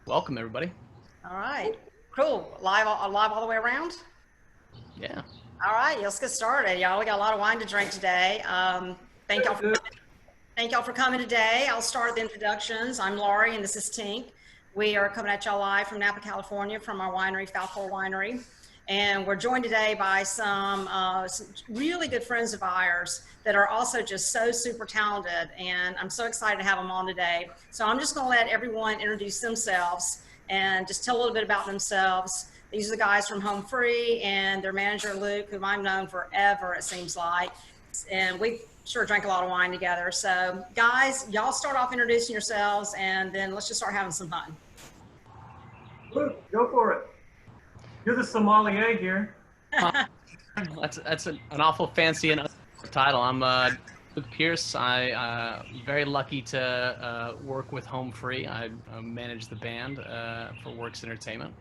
Welcome, everybody. All right, cool. Live all the way around. Yeah. All right, let's get started, y'all. We got a lot of wine to drink today. Thank y'all for coming today. I'll start with the introductions. I'm Laurie, and this is Tink. We are coming at y'all live from Napa, California, from our winery, Falcor Winery. And we're joined today by some really good friends of ours that are also just so super talented. And I'm so excited to have them on today. So I'm just going to let everyone introduce themselves and just tell a little bit about themselves. These are the guys from Home Free and their manager, Luke, whom I've known forever, it seems like. And we sure drank a lot of wine together. So guys, y'all start off introducing yourselves and then let's just start having some fun. Luke, go for it. You're the sommelier here. That's an awful fancy and title. I'm Luke Pierce. I'm very lucky to work with Home Free. I manage the band for Works Entertainment.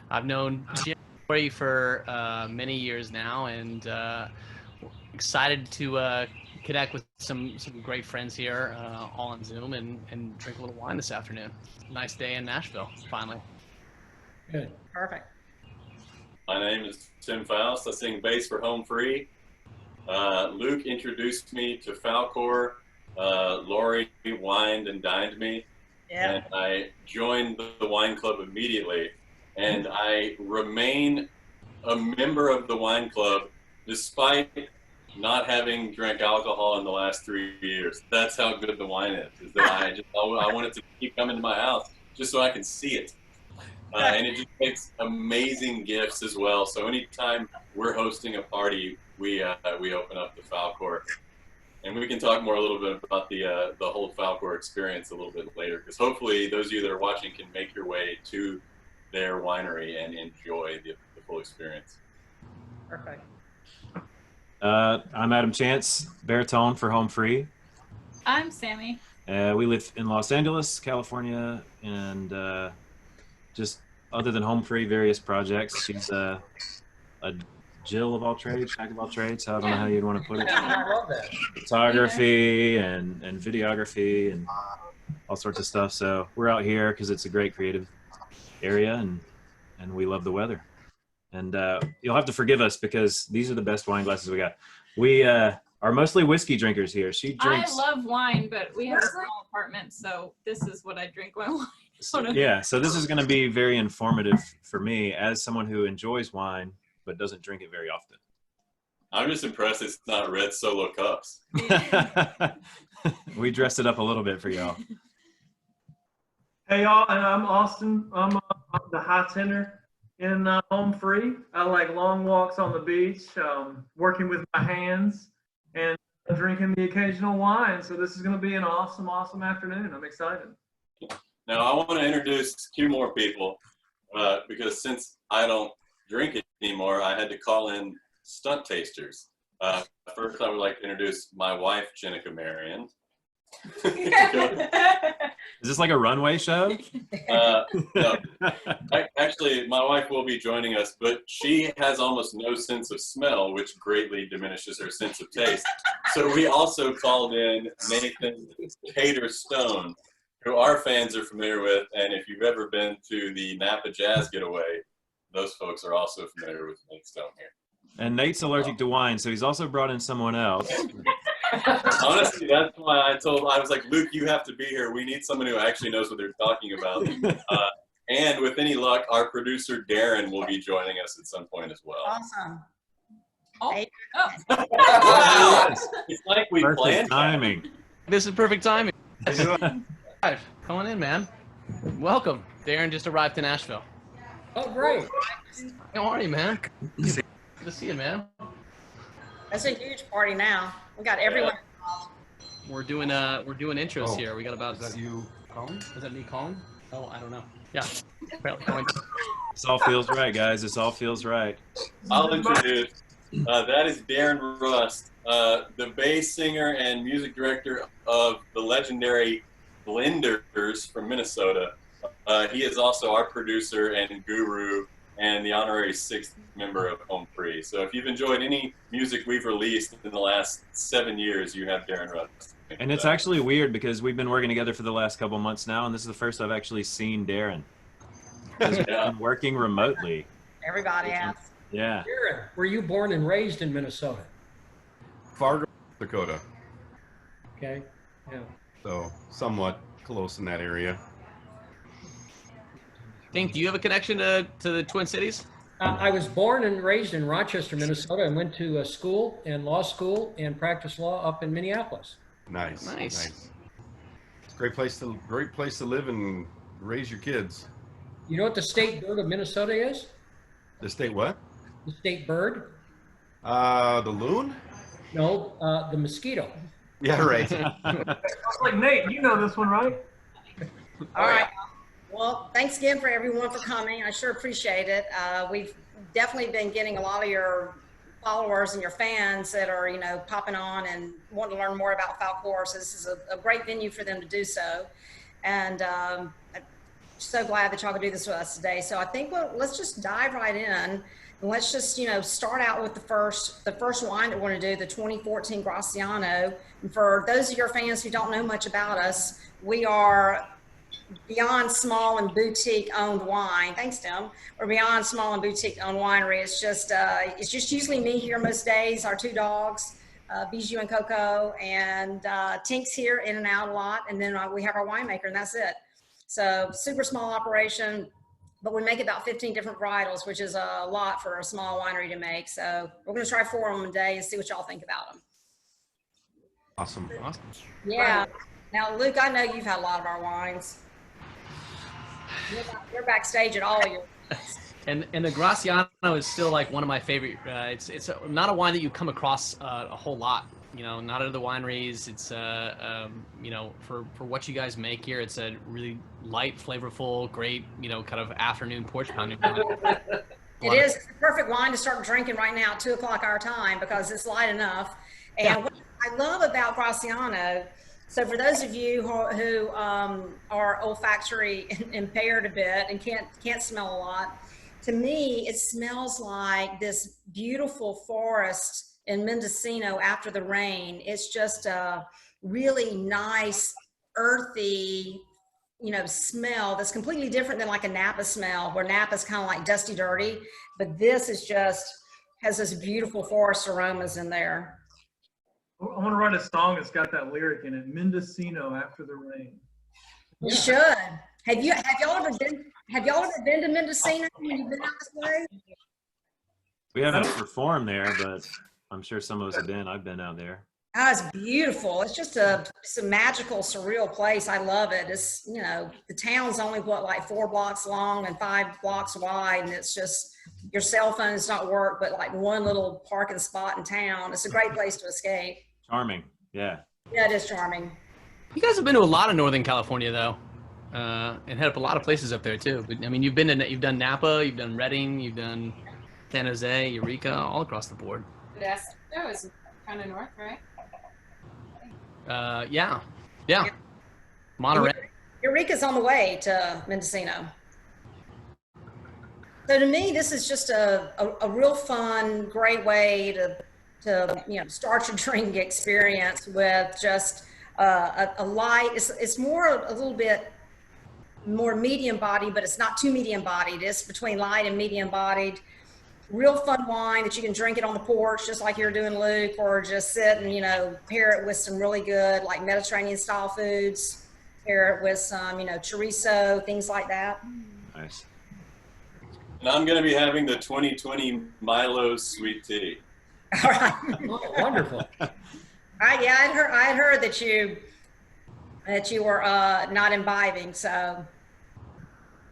I've known Jim for many years now, and excited to connect with some great friends here, all on Zoom, and drink a little wine this afternoon. Nice day in Nashville, finally. Good. Perfect. My name is Tim Faust. I sing bass for Home Free. Luke introduced me to Falcor. Laurie wined and dined me. Yeah. And I joined the wine club immediately. And I remain a member of the wine club despite not having drank alcohol in the last 3 years. That's how good the wine is that I want it to keep coming to my house just so I can see it. And it just makes amazing gifts as well. So anytime we're hosting a party, we open up the Falcor, and we can talk more a little bit about the whole Falcor experience a little bit later, because hopefully those of you that are watching can make your way to their winery and enjoy the full experience. Perfect. I'm Adam Chance, baritone for Home Free. I'm Sammy. We live in Los Angeles, California, and just other than Home Free, various projects. She's a Jill of all trades, Jack of all trades. I don't know how you'd want to put it. I love that. Photography and videography and all sorts of stuff. So we're out here because it's a great creative area, and we love the weather. And you'll have to forgive us because these are the best wine glasses we got. We are mostly whiskey drinkers here. She drinks. I love wine, but we have a small apartment, so this is what I drink when wine. Yeah, so this is going to be very informative for me as someone who enjoys wine but doesn't drink it very often. I'm just impressed it's not red Solo cups. We dressed it up a little bit for y'all. Hey y'all, and I'm Austin. I'm the high tenor in Home Free. I like long walks on the beach, working with my hands, and drinking the occasional wine. So this is going to be an awesome, awesome afternoon. I'm excited. Now I want to introduce two more people because since I don't drink it anymore, I had to call in stunt tasters. First, I would like to introduce my wife, Jenica Marion. Is this like a runway show? No. Actually, my wife will be joining us, but she has almost no sense of smell, which greatly diminishes her sense of taste. So we also called in Nathan Cater Stone, who our fans are familiar with, and if you've ever been to the Napa Jazz Getaway, those folks are also familiar with Nate Stone here. And Nate's allergic to wine, so he's also brought in someone else. Honestly, that's why I was like, Luke, you have to be here. We need someone who actually knows what they're talking about. And with any luck, our producer, Darren, will be joining us at some point as well. Awesome. Oh. Hey. Wow. It's like we Perfect planned timing. This is perfect timing. Come on in, man. Welcome. Darren just arrived to Nashville. Oh, great. How are you, man? Good to see you, man. That's a huge party now. We got everyone involved. We're doing intros here. We got about. Is that you calling? Is that me calling? Oh, I don't know. Yeah. Apparently calling. This all feels right, guys. This all feels right. I'll introduce. That is Darren Rust, the bass singer and music director of the legendary Blenders from Minnesota. He is also our producer and guru and the honorary 6th member of Home Free. So if you've enjoyed any music we've released in the last 7 years, you have Darren Rust. And it's actually weird because we've been working together for the last couple months now, and this is the first I've actually seen Darren. Yeah. And working remotely. Everybody asks. Yeah. Jared, were you born and raised in Minnesota? Fargo, Dakota. Okay. Yeah. So somewhat close in that area. Tink, do you have a connection to the Twin Cities? I was born and raised in Rochester, Minnesota, and went to school and law school and practiced law up in Minneapolis. Nice. Nice. It's a great place to live and raise your kids. You know what the state bird of Minnesota is? The state what? The state bird? The loon? No, the mosquito. Yeah, right. Like Nate, you know this one, right? All right. Well, thanks again for everyone for coming. I sure appreciate it. We've definitely been getting a lot of your followers and your fans that are, you know, popping on and want to learn more about Falcor. So this is a great venue for them to do so. And I'm so glad that y'all could do this with us today. So I think let's just dive right in. And let's just, you know, start out with the first wine that we're going to do, the 2014 Graciano. And for those of your fans who don't know much about us, we are beyond small and boutique owned wine. Thanks, Tim. We're beyond small and boutique owned winery. It's just usually me here most days, our two dogs, Bijou and Coco, and Tink's here in and out a lot. And then we have our winemaker, and that's it. So super small operation, but we make about 15 different varietals, which is a lot for a small winery to make. So we're going to try 4 of them a day and see what y'all think about them. Awesome. Yeah. Now, Luke, I know you've had a lot of our wines. You're backstage at all of your. And the Graciano is still like one of my favorite. It's not a wine that you come across a whole lot. You know, not at the wineries. It's you know, for what you guys make here, it's a really light, flavorful, great, you know, kind of afternoon porch pounding. It is the perfect wine to start drinking right now, 2 o'clock our time, because it's light enough. And what I love about Graciano, so for those of you who are olfactory impaired a bit and can't smell a lot, to me, it smells like this beautiful forest in Mendocino after the rain. It's just a really nice, earthy, you know, smell that's completely different than like a Napa smell, where Napa's kind of like dusty, dirty. But this is just, has this beautiful forest aromas in there. I want to write a song that's got that lyric in it. Mendocino after the rain. You should. Have y'all ever been to Mendocino when you've been out this way? We haven't performed there, but I'm sure some of us have been. I've been out there. Oh, it's beautiful. It's just a magical, surreal place. I love it. It's, you know, the town's only like 4 blocks long and 5 blocks wide, and it's just, your cell phone does not work, but like one little parking spot in town. It's a great place to escape. Charming. Yeah. Yeah, it is charming. You guys have been to a lot of Northern California though, and hit up a lot of places up there too. But I mean, you've done Napa, you've done Redding, you've done San Jose, Eureka, all across the board. That was kind of north, right? Yeah. Monterey. Eureka's on the way to Mendocino. So to me, this is just a real fun, great way to you know, start your drinking experience with just a light. It's more a little bit more medium bodied, but it's not too medium bodied. It's between light and medium bodied. Real fun wine that you can drink it on the porch, just like you're doing, Luke, or just sit and, you know, pair it with some really good, like Mediterranean style foods, pair it with some, you know, chorizo, things like that. Nice. And I'm going to be having the 2020 Milo sweet tea. All right. Oh, wonderful. All right. Yeah, I had heard that you were not imbibing, so.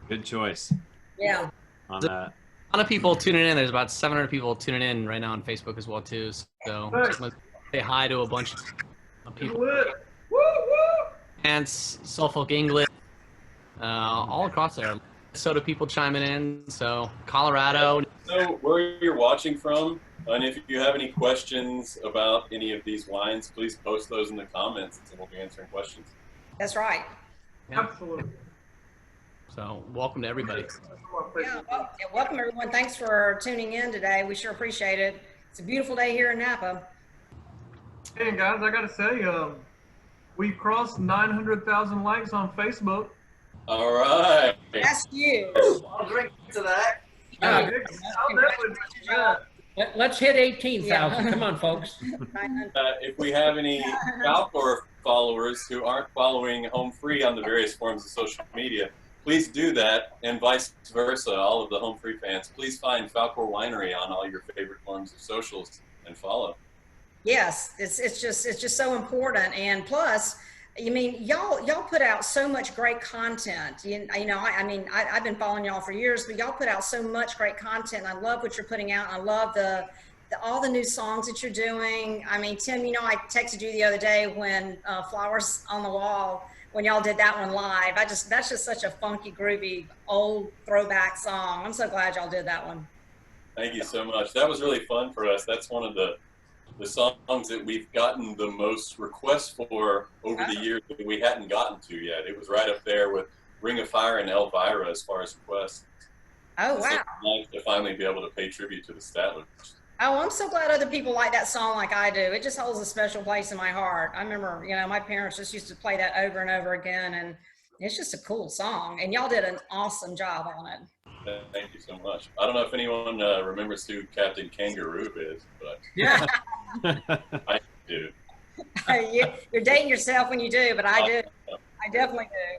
Good choice. Yeah. On that. A lot of people tuning in. There's about 700 people tuning in right now on Facebook as well too. So just want to say hi to a bunch of people. Woo, woo. And Suffolk, England, all across there. Minnesota people chiming in. So Colorado. So where you're watching from, and if you have any questions about any of these wines, please post those in the comments and we'll be answering questions. That's right. Yeah. Absolutely. So welcome to everybody. Yeah, welcome everyone. Thanks for tuning in today. We sure appreciate it. It's a beautiful day here in Napa. Hey guys, I gotta say, we crossed 900,000 likes on Facebook. All right. That's huge. A I'll drink to that. Yeah. I'll definitely do that. Let's hit 18,000. Come on, folks. If we have any Falcor followers who aren't following Home Free on the various forms of social media, please do that, and vice versa. All of the Home Free fans, please find Falcor Winery on all your favorite forms of socials and follow. Yes, it's just so important. And plus, I mean, y'all put out so much great content. You know, I've been following y'all for years, but y'all put out so much great content. I love what you're putting out. I love all the new songs that you're doing. I mean, Tim, you know, I texted you the other day when Flowers on the Wall, when y'all did that one live. That's just such a funky, groovy, old throwback song. I'm so glad y'all did that one. Thank you so much. That was really fun for us. That's one of the songs that we've gotten the most requests for over the years that we hadn't gotten to yet. It was right up there with Ring of Fire and Elvira as far as requests. Oh, wow. So it's nice to finally be able to pay tribute to the Statlers. Oh, I'm so glad other people like that song like I do. It just holds a special place in my heart. I remember, you know, my parents just used to play that over and over again, and it's just a cool song. And y'all did an awesome job on it. Thank you so much. I don't know if anyone remembers who Captain Kangaroo is, but Yeah. I do. You're dating yourself when you do, but I do. I definitely do.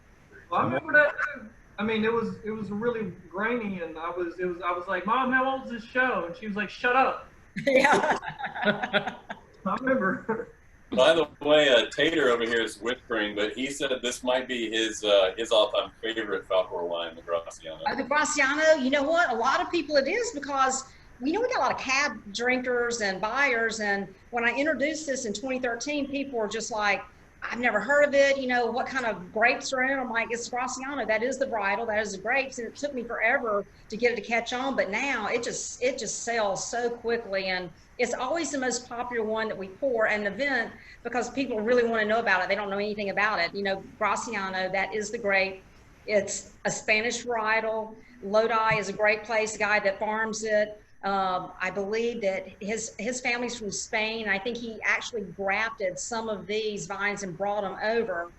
Well, I remember that too. I mean, it was really grainy, and I was like, Mom, how old's this show? And she was like, shut up. Yeah. I remember. By the way, Tater over here is whispering, but he said this might be his all-time favorite Falcor wine, the Graciano. The Graciano, you know what? A lot of people it is, because we got a lot of cab drinkers and buyers, and when I introduced this in 2013, people were just like, I've never heard of it. You know, what kind of grapes are in it? I'm like, it's Graciano. That is the varietal. That is the grapes. And it took me forever to get it to catch on, but now it just sells so quickly, and it's always the most popular one that we pour at an event because people really want to know about it. They don't know anything about it. You know, Graciano, that is the grape. It's a Spanish varietal. Lodi is a great place, the guy that farms it. I believe that his family's from Spain. I think he actually grafted some of these vines and brought them over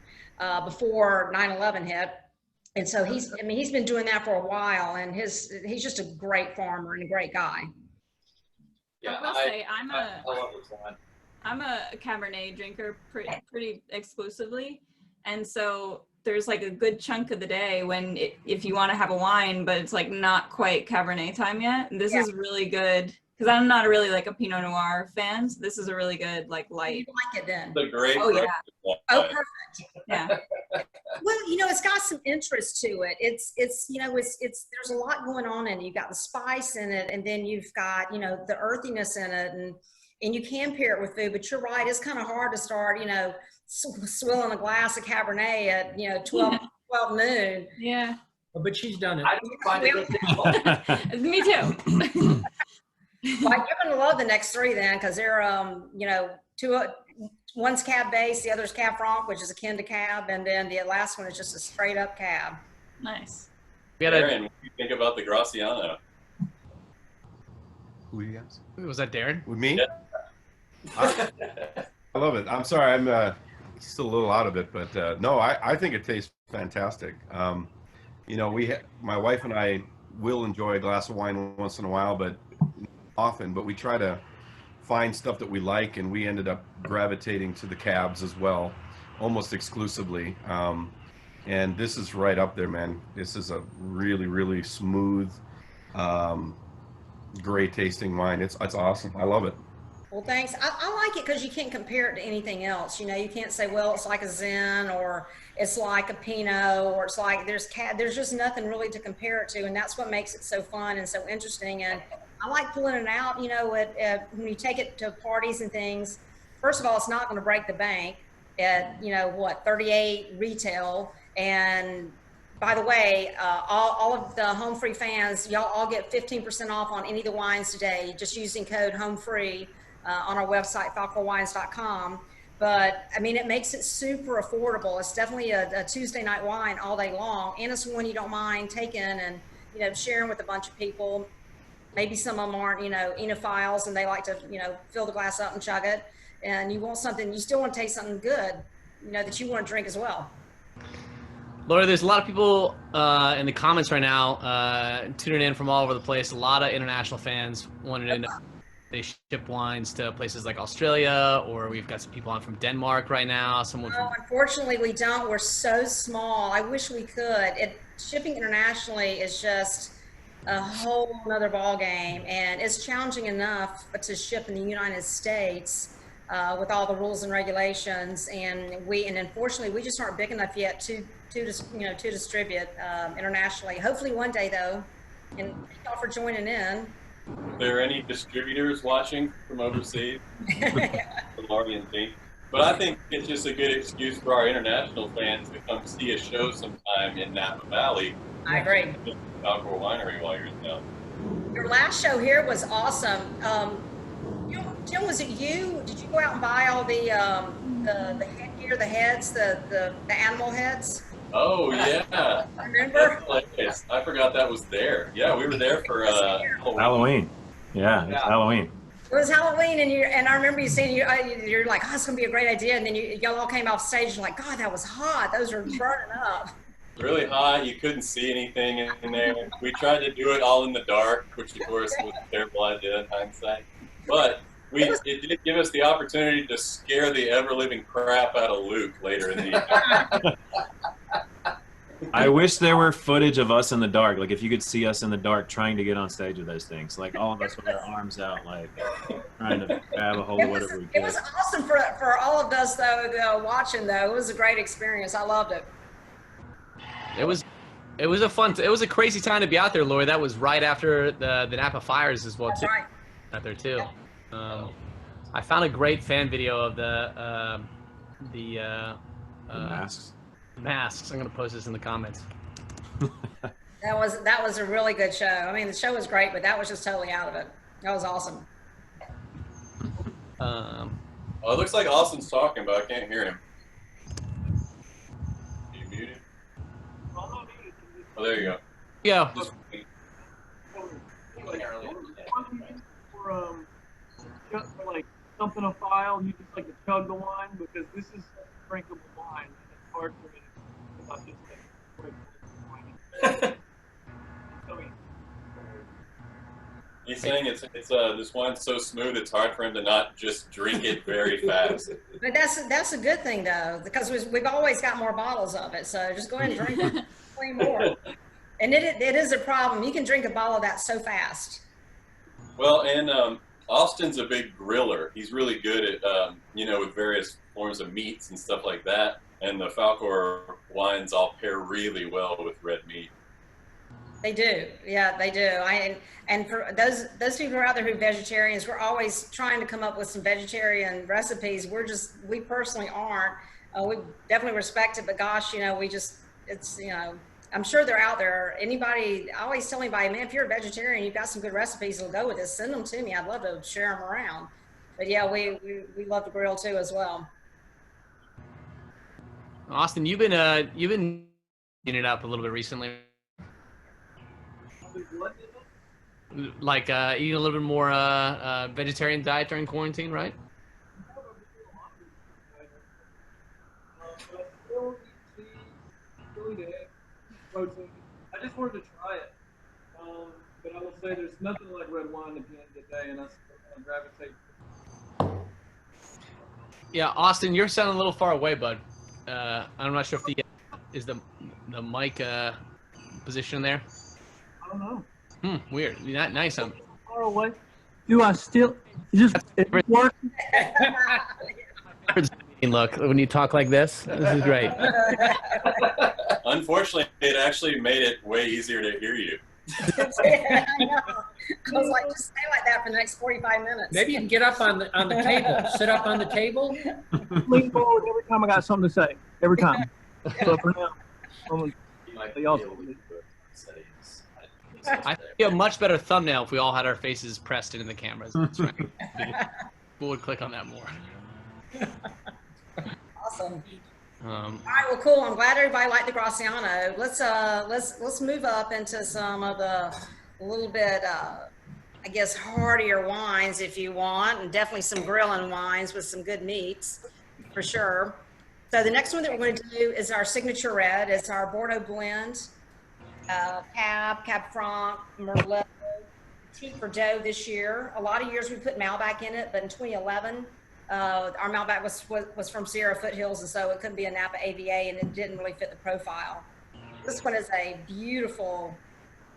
before 9/11 hit. And so he's been doing that for a while, and he's just a great farmer and a great guy. Yeah, I will say I'm a Cabernet drinker pretty exclusively, and so there's like a good chunk of the day when if you want to have a wine, but it's like not quite Cabernet time yet. And this is really good because I'm not really like a Pinot Noir fan. So this is a really good like light. You like it then? The great. Oh yeah. Oh, perfect. Yeah. Well, you know, it's got some interest to it. It's you know, it's there's a lot going on in it. You've got the spice in it, and then you've got, you know, the earthiness in it, and you can pair it with food. But you're right, it's kind of hard to start, you know, swilling a glass of Cabernet at, you know, 12 noon. Yeah. But she's done it. I don't find it. Me too. Like, you're going to love the next three then, because they're, you know, one's Cab base, the other's Cab Franc, which is akin to Cab, and then the last one is just a straight up Cab. Nice. Darren, what do you think about the Graciano? Who you guys? Was that Darren? With me? Yeah. I love it. I'm sorry, I'm still a little out of it, but no, I think it tastes fantastic. You know, my wife and I will enjoy a glass of wine once in a while, but often, but we try to find stuff that we like, and we ended up gravitating to the cabs as well, almost exclusively. And this is right up there, man. This is a really, really smooth, great tasting wine. It's awesome. I love it. Well, thanks. I like it because you can't compare it to anything else. You know, you can't say, well, it's like a Zen, or it's like a Pinot, or it's like there's just nothing really to compare it to, and that's what makes it so fun and so interesting. And I like pulling it out, you know, when you take it to parties and things. First of all, it's not going to break the bank at, you know, what, 38 retail. And by the way, all of the Home Free fans, y'all all get 15% off on any of the wines today, just using code HOMEFREE on our website, falcorwines.com. But I mean, it makes it super affordable. It's definitely a Tuesday night wine all day long, and it's one you don't mind taking and, you know, sharing with a bunch of people. Maybe some of them aren't, you know, enophiles, and they like to, you know, fill the glass up and chug it. And you want something, you still want to taste something good, you know, that you want to drink as well. Laurie, there's a lot of people in the comments right now tuning in from all over the place. A lot of international fans wanted to know if they ship wines to places like Australia, or we've got some people on from Denmark right now. Someone No, unfortunately, we don't. We're so small. I wish we could. Shipping internationally is just a whole nother ball game, and it's challenging enough to ship in the United States with all the rules and regulations. And unfortunately, we just aren't big enough yet to distribute internationally. Hopefully, one day though. And thank y'all for joining in. Are there any distributors watching from overseas? Laurie and Tink. But I think it's just a good excuse for our international fans to come see a show sometime in Napa Valley. I agree. Falcor Winery while you're in town. Your last show here was awesome. Jim, was it you? Did you go out and buy all the headgear, the heads, the animal heads? Oh yeah. Remember? I forgot that was there. Yeah, we were there for Halloween. Yeah, it's Halloween. It was Halloween, and I remember you saying you're like, oh, it's gonna be a great idea, and then y'all all came off stage and like, God, that was hot. Those are burning up. Really hot. You couldn't see anything in there. We tried to do it all in the dark, which of course was a terrible idea in hindsight. But it did give us the opportunity to scare the ever-living crap out of Luke later in the evening. I wish there were footage of us in the dark. Like if you could see us in the dark trying to get on stage with those things. Like all of us with our arms out, like trying to grab a hold of whatever we could. It was awesome for all of us though, watching though. It was a great experience. I loved it. It was a crazy time to be out there, Laurie. That was right after the Napa fires as well too. Right. Out there too. I found a great fan video of the masks. Masks. I'm gonna post this in the comments. That was a really good show. I mean, the show was great, but that was just totally out of it. That was awesome. Oh, it looks like Austin's talking, but I can't hear him. Are you muted? Oh, there you go. Yeah. For like something a file, you just like to chug the wine because this is drinkable wine. It's hard for me to not just like drink wine. He's saying it's this wine's so smooth it's hard for him to not just drink it very fast. But that's a good thing though, because we've always got more bottles of it. So just go ahead and drink way more. And it is a problem. You can drink a bottle of that so fast. Well, and Austin's a big griller. He's really good at with various forms of meats and stuff like that. And the Falcor wines all pair really well with red meat. They do, yeah, they do. And for those people who are out there who are vegetarians, we're always trying to come up with some vegetarian recipes. We personally aren't. We definitely respect it, but gosh, I'm sure they're out there. I always tell anybody, man, if you're a vegetarian, you've got some good recipes that'll go with this, send them to me. I'd love to share them around. But yeah, we love to grill too as well. Austin, you've been eating it up a little bit recently. Like eating a little bit more vegetarian diet during quarantine, right? Protein. I just wanted to try it, but I will say there's nothing like red wine at the end of the day, and I still kind of gravitate. Yeah, Austin, you're sounding a little far away, bud. I'm not sure if is the mic position there. I don't know. Weird. Nice. Far away. Do I still? Is it working? Look, when you talk like this is great. Unfortunately, it actually made it way easier to hear you. Yeah, I know. I was like, just stay like that for the next 45 minutes. Maybe you can get up on the table. Sit up on the table. Lean forward every time I got something to say. Every time. So for now, I think you have a much better thumbnail if we all had our faces pressed into the cameras. That's right. People would click on that more. Awesome. All right, well, cool. I'm glad everybody liked the Graciano. Let's move up into some of the little bit, I guess, heartier wines if you want, and definitely some grilling wines with some good meats for sure. So the next one that we're going to do is our signature red. It's our Bordeaux blend, Cab Franc, Merlot, Petit Verdot this year. A lot of years we put Malbec in it, but in 2011, our Malbec was from Sierra Foothills, and so it couldn't be a Napa AVA, and it didn't really fit the profile. This one is a beautiful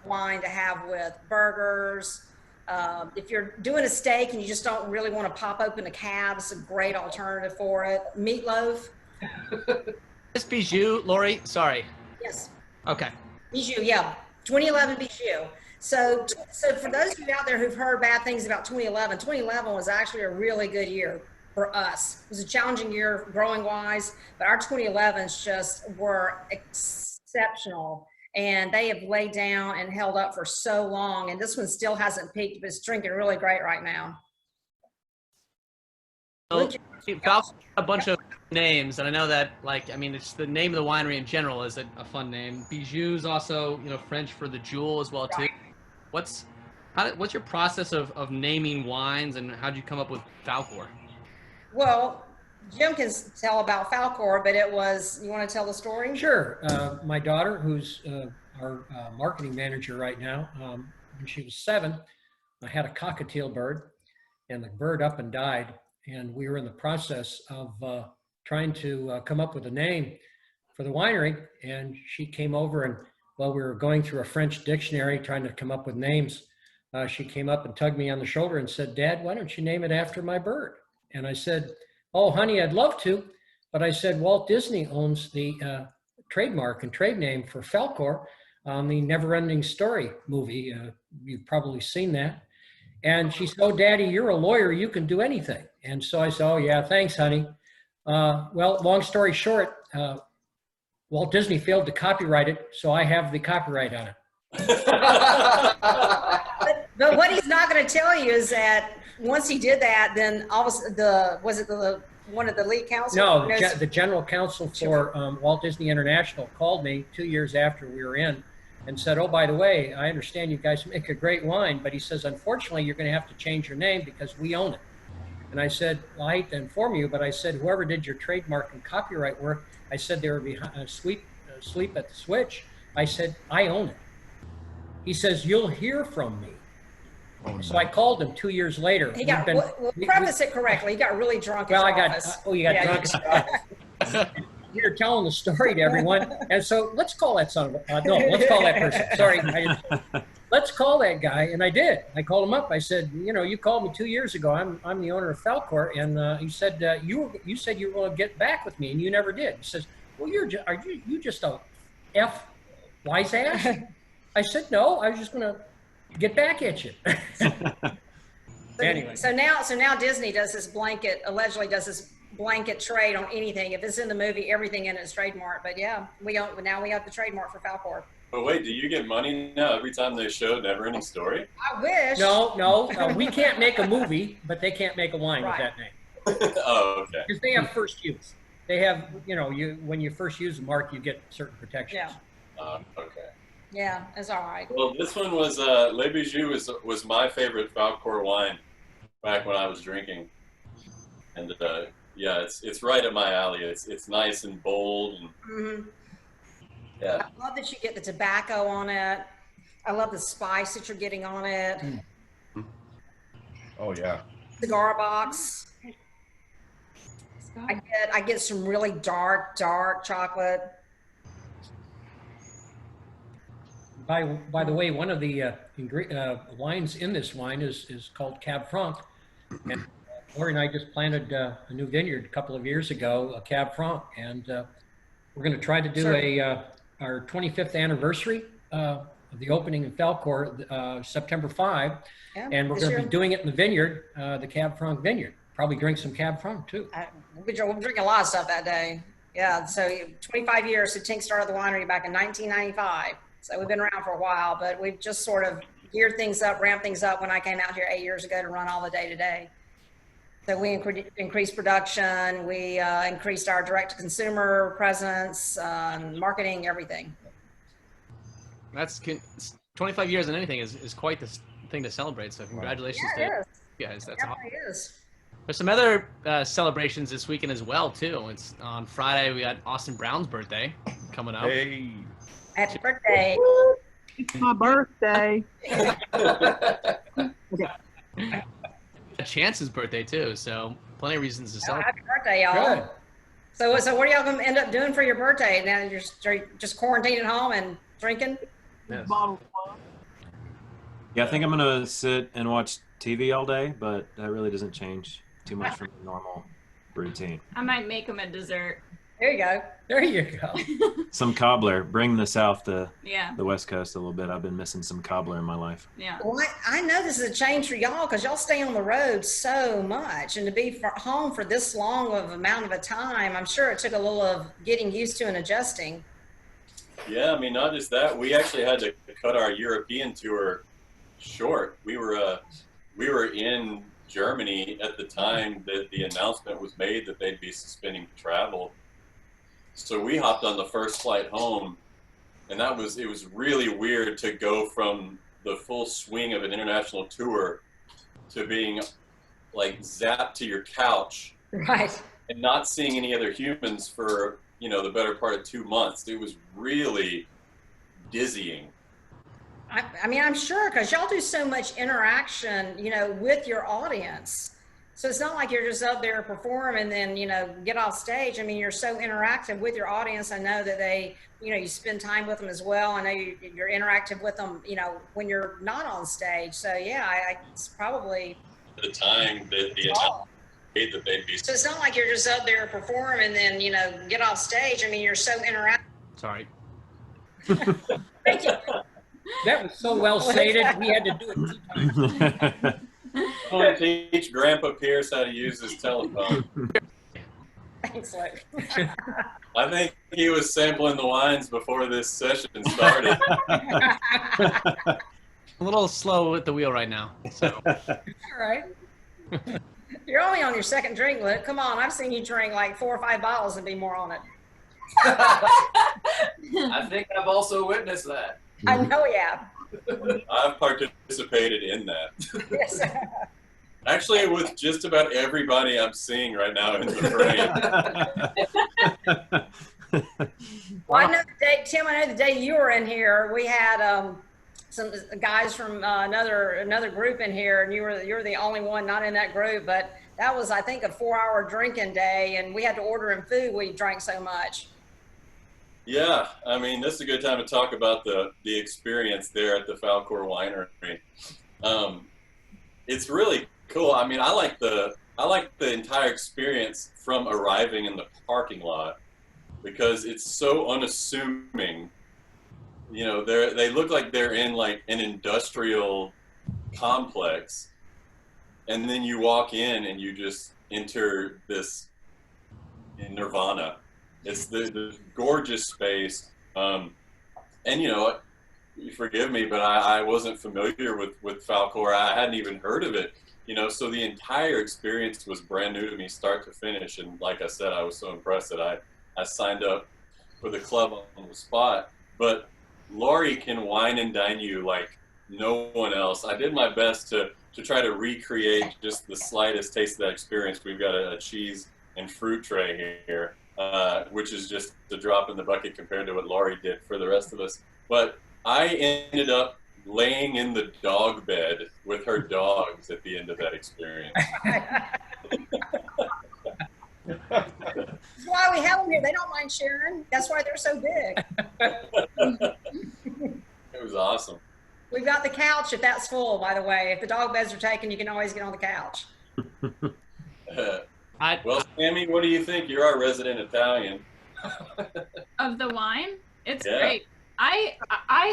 wine to have with burgers. If you're doing a steak and you just don't really want to pop open a cab, it's a great alternative for it. Meatloaf. This Bijou, Laurie, sorry. Yes. Okay. Bijou, yeah. 2011 Bijou. So for those of you out there who've heard bad things about 2011 was actually a really good year for us. It was a challenging year growing wise, but our 2011s just were exceptional. And they have laid down and held up for so long. And this one still hasn't peaked, but it's drinking really great right now. So, Falcor, a bunch of names, and I know that, like, I mean, it's the name of the winery in general is a fun name. Bijou's also, you know, French for the jewel as well too. Right. What's your process of naming wines, and how'd you come up with Falcor? Well, Jim can tell about Falcor, but it was, you want to tell the story? Sure. My daughter, who's our marketing manager right now, when she was 7, I had a cockatiel bird, and the bird up and died. And we were in the process of trying to come up with a name for the winery. And she came over, and while we were going through a French dictionary trying to come up with names, she came up and tugged me on the shoulder and said, "Dad, why don't you name it after my bird?" And I said, "Oh, honey, I'd love to." But I said, Walt Disney owns the trademark and trade name for Falcor on the Never-Ending Story movie. You've probably seen that. And she said, "Oh, Daddy, you're a lawyer. You can do anything." And so I said, "Oh, yeah, thanks, honey." Well, long story short, Walt Disney failed to copyright it, so I have the copyright on it. But what he's not going to tell you is that once he did that, then all of a sudden one of the lead counsel? No, the general counsel for Walt Disney International called me 2 years after we were in and said, "Oh, by the way, I understand you guys make a great wine, but," he says, "unfortunately, you're going to have to change your name because we own it." And I said, "Well, I hate to inform you, but," I said, "whoever did your trademark and copyright work," I said, "they were behind, asleep at the switch." I said, "I own it." He says, "You'll hear from me." Oh, so I called him 2 years later. He got, we'll preface it correctly. He got really drunk. Well, you got drunk. You're telling the story to everyone. And so let's call that son of a, no, let's call that person. Sorry. Let's call that guy. And I did. I called him up. I said, "You know, you called me 2 years ago. I'm the owner of Falcor." And he said, you said you were going to get back with me, and you never did. He says, "Well, are you just a F wise ass?" I said, "No, I was just going to get back at you." Anyway. So now Disney does this allegedly does this blanket trade on anything. If it's in the movie, everything in it is trademark. But yeah, now we have the trademark for Falcor. But wait, do you get money now every time they show Never-Ending Story? I wish. No, we can't make a movie, but they can't make a wine with that name. Oh, okay. Because they have first use. They have, when you first use a mark, you get certain protections. Yeah. Okay. Yeah, it's all right. Well, this one was Les Bijou was my favorite Falcor wine back when I was drinking, and yeah, it's right up my alley. It's nice and bold, and yeah. I love that you get the tobacco on it. I love the spice that you're getting on it. Oh yeah. Cigar box. I get some really dark chocolate. By the way, one of the wines in this wine is called Cab Franc. And Laurie and I just planted a new vineyard a couple of years ago, a Cab Franc, and we're going to try to do our 25th anniversary of the opening in Falcor, September 5, and we're going to be doing it in the vineyard, the Cab Franc vineyard. Probably drink some Cab Franc too. We'll drink a lot of stuff that day. Yeah, so 25 years. So Tink started the winery back in 1995. So we've been around for a while, but we've just sort of geared things up, ramped things up when I came out here 8 years ago to run all the day-to-day. So we increased production, we increased our direct-to-consumer presence, marketing, everything. That's 25 years in anything is quite the thing to celebrate. So congratulations to you guys. That's awesome. It is. There's some other celebrations this weekend as well too. It's on Friday. We got Austin Brown's birthday coming up. Hey. Happy birthday. It's my birthday. Chance's birthday too, so plenty of reasons to celebrate. Happy birthday, y'all. Good. So what are y'all going to end up doing for your birthday? Now you're just quarantined at home and drinking? Yes. Bottle of wine. Yeah, I think I'm gonna sit and watch TV all day, but that really doesn't change too much from the normal routine. I might make him a dessert. There you go. There you go. Some cobbler. Bring the South to Yeah. the West Coast a little bit. I've been missing some cobbler in my life. Yeah. Well, I know this is a change for y'all because y'all stay on the road so much, and to be home for this long of amount of a time, I'm sure it took a little of getting used to and adjusting. Yeah, I mean, not just that. We actually had to cut our European tour short. We were in Germany at the time that the announcement was made that they'd be suspending travel. So we hopped on the first flight home, and it was really weird to go from the full swing of an international tour to being like zapped to your couch, Right. and not seeing any other humans for, the better part of 2 months. It was really dizzying. I mean, I'm sure because y'all do so much interaction, with your audience. So it's not like you're just up there perform and then, get off stage. I mean, you're so interactive with your audience. I know that they, you spend time with them as well. I know you're interactive with them, when you're not on stage. So yeah, it's probably The time that the announcement made that they'd be. So it's not like you're just up there perform and then, get off stage. I mean, you're so interactive. Sorry. Thank you. That was so well stated. We had to do it 2 times. I want to teach Grandpa Pierce how to use his telephone. Thanks, Luke. I think he was sampling the wines before this session started. A little slow with the wheel right now. So. All right. You're only on your second drink, Luke. Come on, I've seen you drink like 4 or 5 bottles and be more on it. I think I've also witnessed that. I know you have. I've participated in that. Yes. Actually, with just about everybody I'm seeing right now in the frame. Well, I know the day, Tim, I know the day you were in here, we had some guys from another group in here, and you were the only one not in that group, but that was, I think, a 4-hour drinking day, and we had to order in food. We drank so much. Yeah, I mean, this is a good time to talk about the experience there at the Falcor Winery. It's really cool. I mean, I like the entire experience from arriving in the parking lot because it's so unassuming. They look like they're in like an industrial complex, and then you walk in and you just enter this nirvana. It's the gorgeous space, and you forgive me, but I wasn't familiar with Falcor. I hadn't even heard of it, so the entire experience was brand new to me, start to finish. And like I said, I was so impressed that I signed up for the club on the spot. But Laurie can wine and dine you like no one else. I did my best to try to recreate just the slightest taste of that experience. We've got a cheese and fruit tray here. Which is just a drop in the bucket compared to what Laurie did for the rest of us. But I ended up laying in the dog bed with her dogs at the end of that experience. That's why we have them here. They don't mind sharing. That's why they're so big. It was awesome. We've got the couch if that's full, by the way. If the dog beds are taken, you can always get on the couch. Well, Sammy, what do you think? You're our resident Italian. Of the wine, it's Yeah. great. I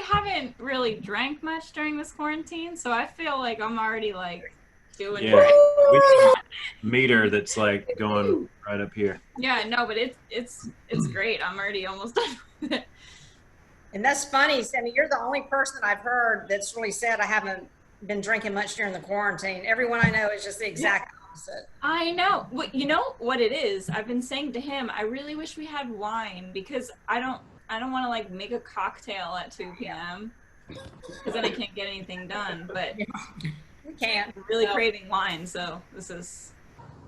haven't really drank much during this quarantine, so I feel like I'm already like doing Yeah. great. We have a meter that's like going right up here. Yeah, no, but it's great. I'm already almost done with it. And that's funny, Sammy. You're the only person I've heard that's really said I haven't been drinking much during the quarantine. Everyone I know is just the exact opposite. I know. Well, you know what it is? I've been saying to him, I really wish we had wine because I don't want to like make a cocktail at 2 p.m. because then I can't get anything done. But We can't. I'm really craving wine, so this is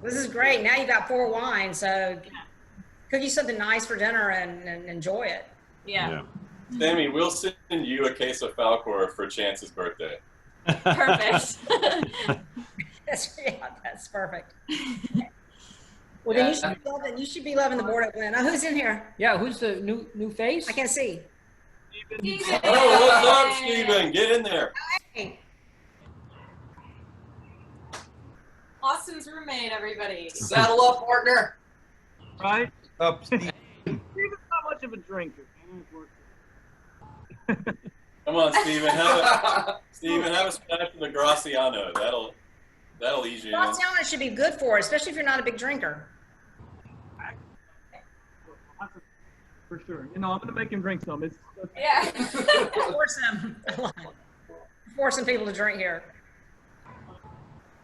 This is great. Now you got 4 wines, so cook you something nice for dinner and enjoy it. Yeah. Sammy, we'll send you a case of Falcor for Chance's birthday. Perfect. That's perfect. Well, then you should be loving the board at Glen. Oh, who's in here? Yeah, who's the new face? I can't see. Steven. Oh, what's up, Steven? Get in there. Hey. Austin's roommate, everybody. Saddle up, partner. Right? Up, Steve. Steven's not much of a drinker. Come on, Steven. Have a splash of the Graciano. That'll ease you in. Graciano should be good for it, especially if you're not a big drinker. For sure. You know, I'm gonna make him drink some. Yeah. Forcing people to drink here.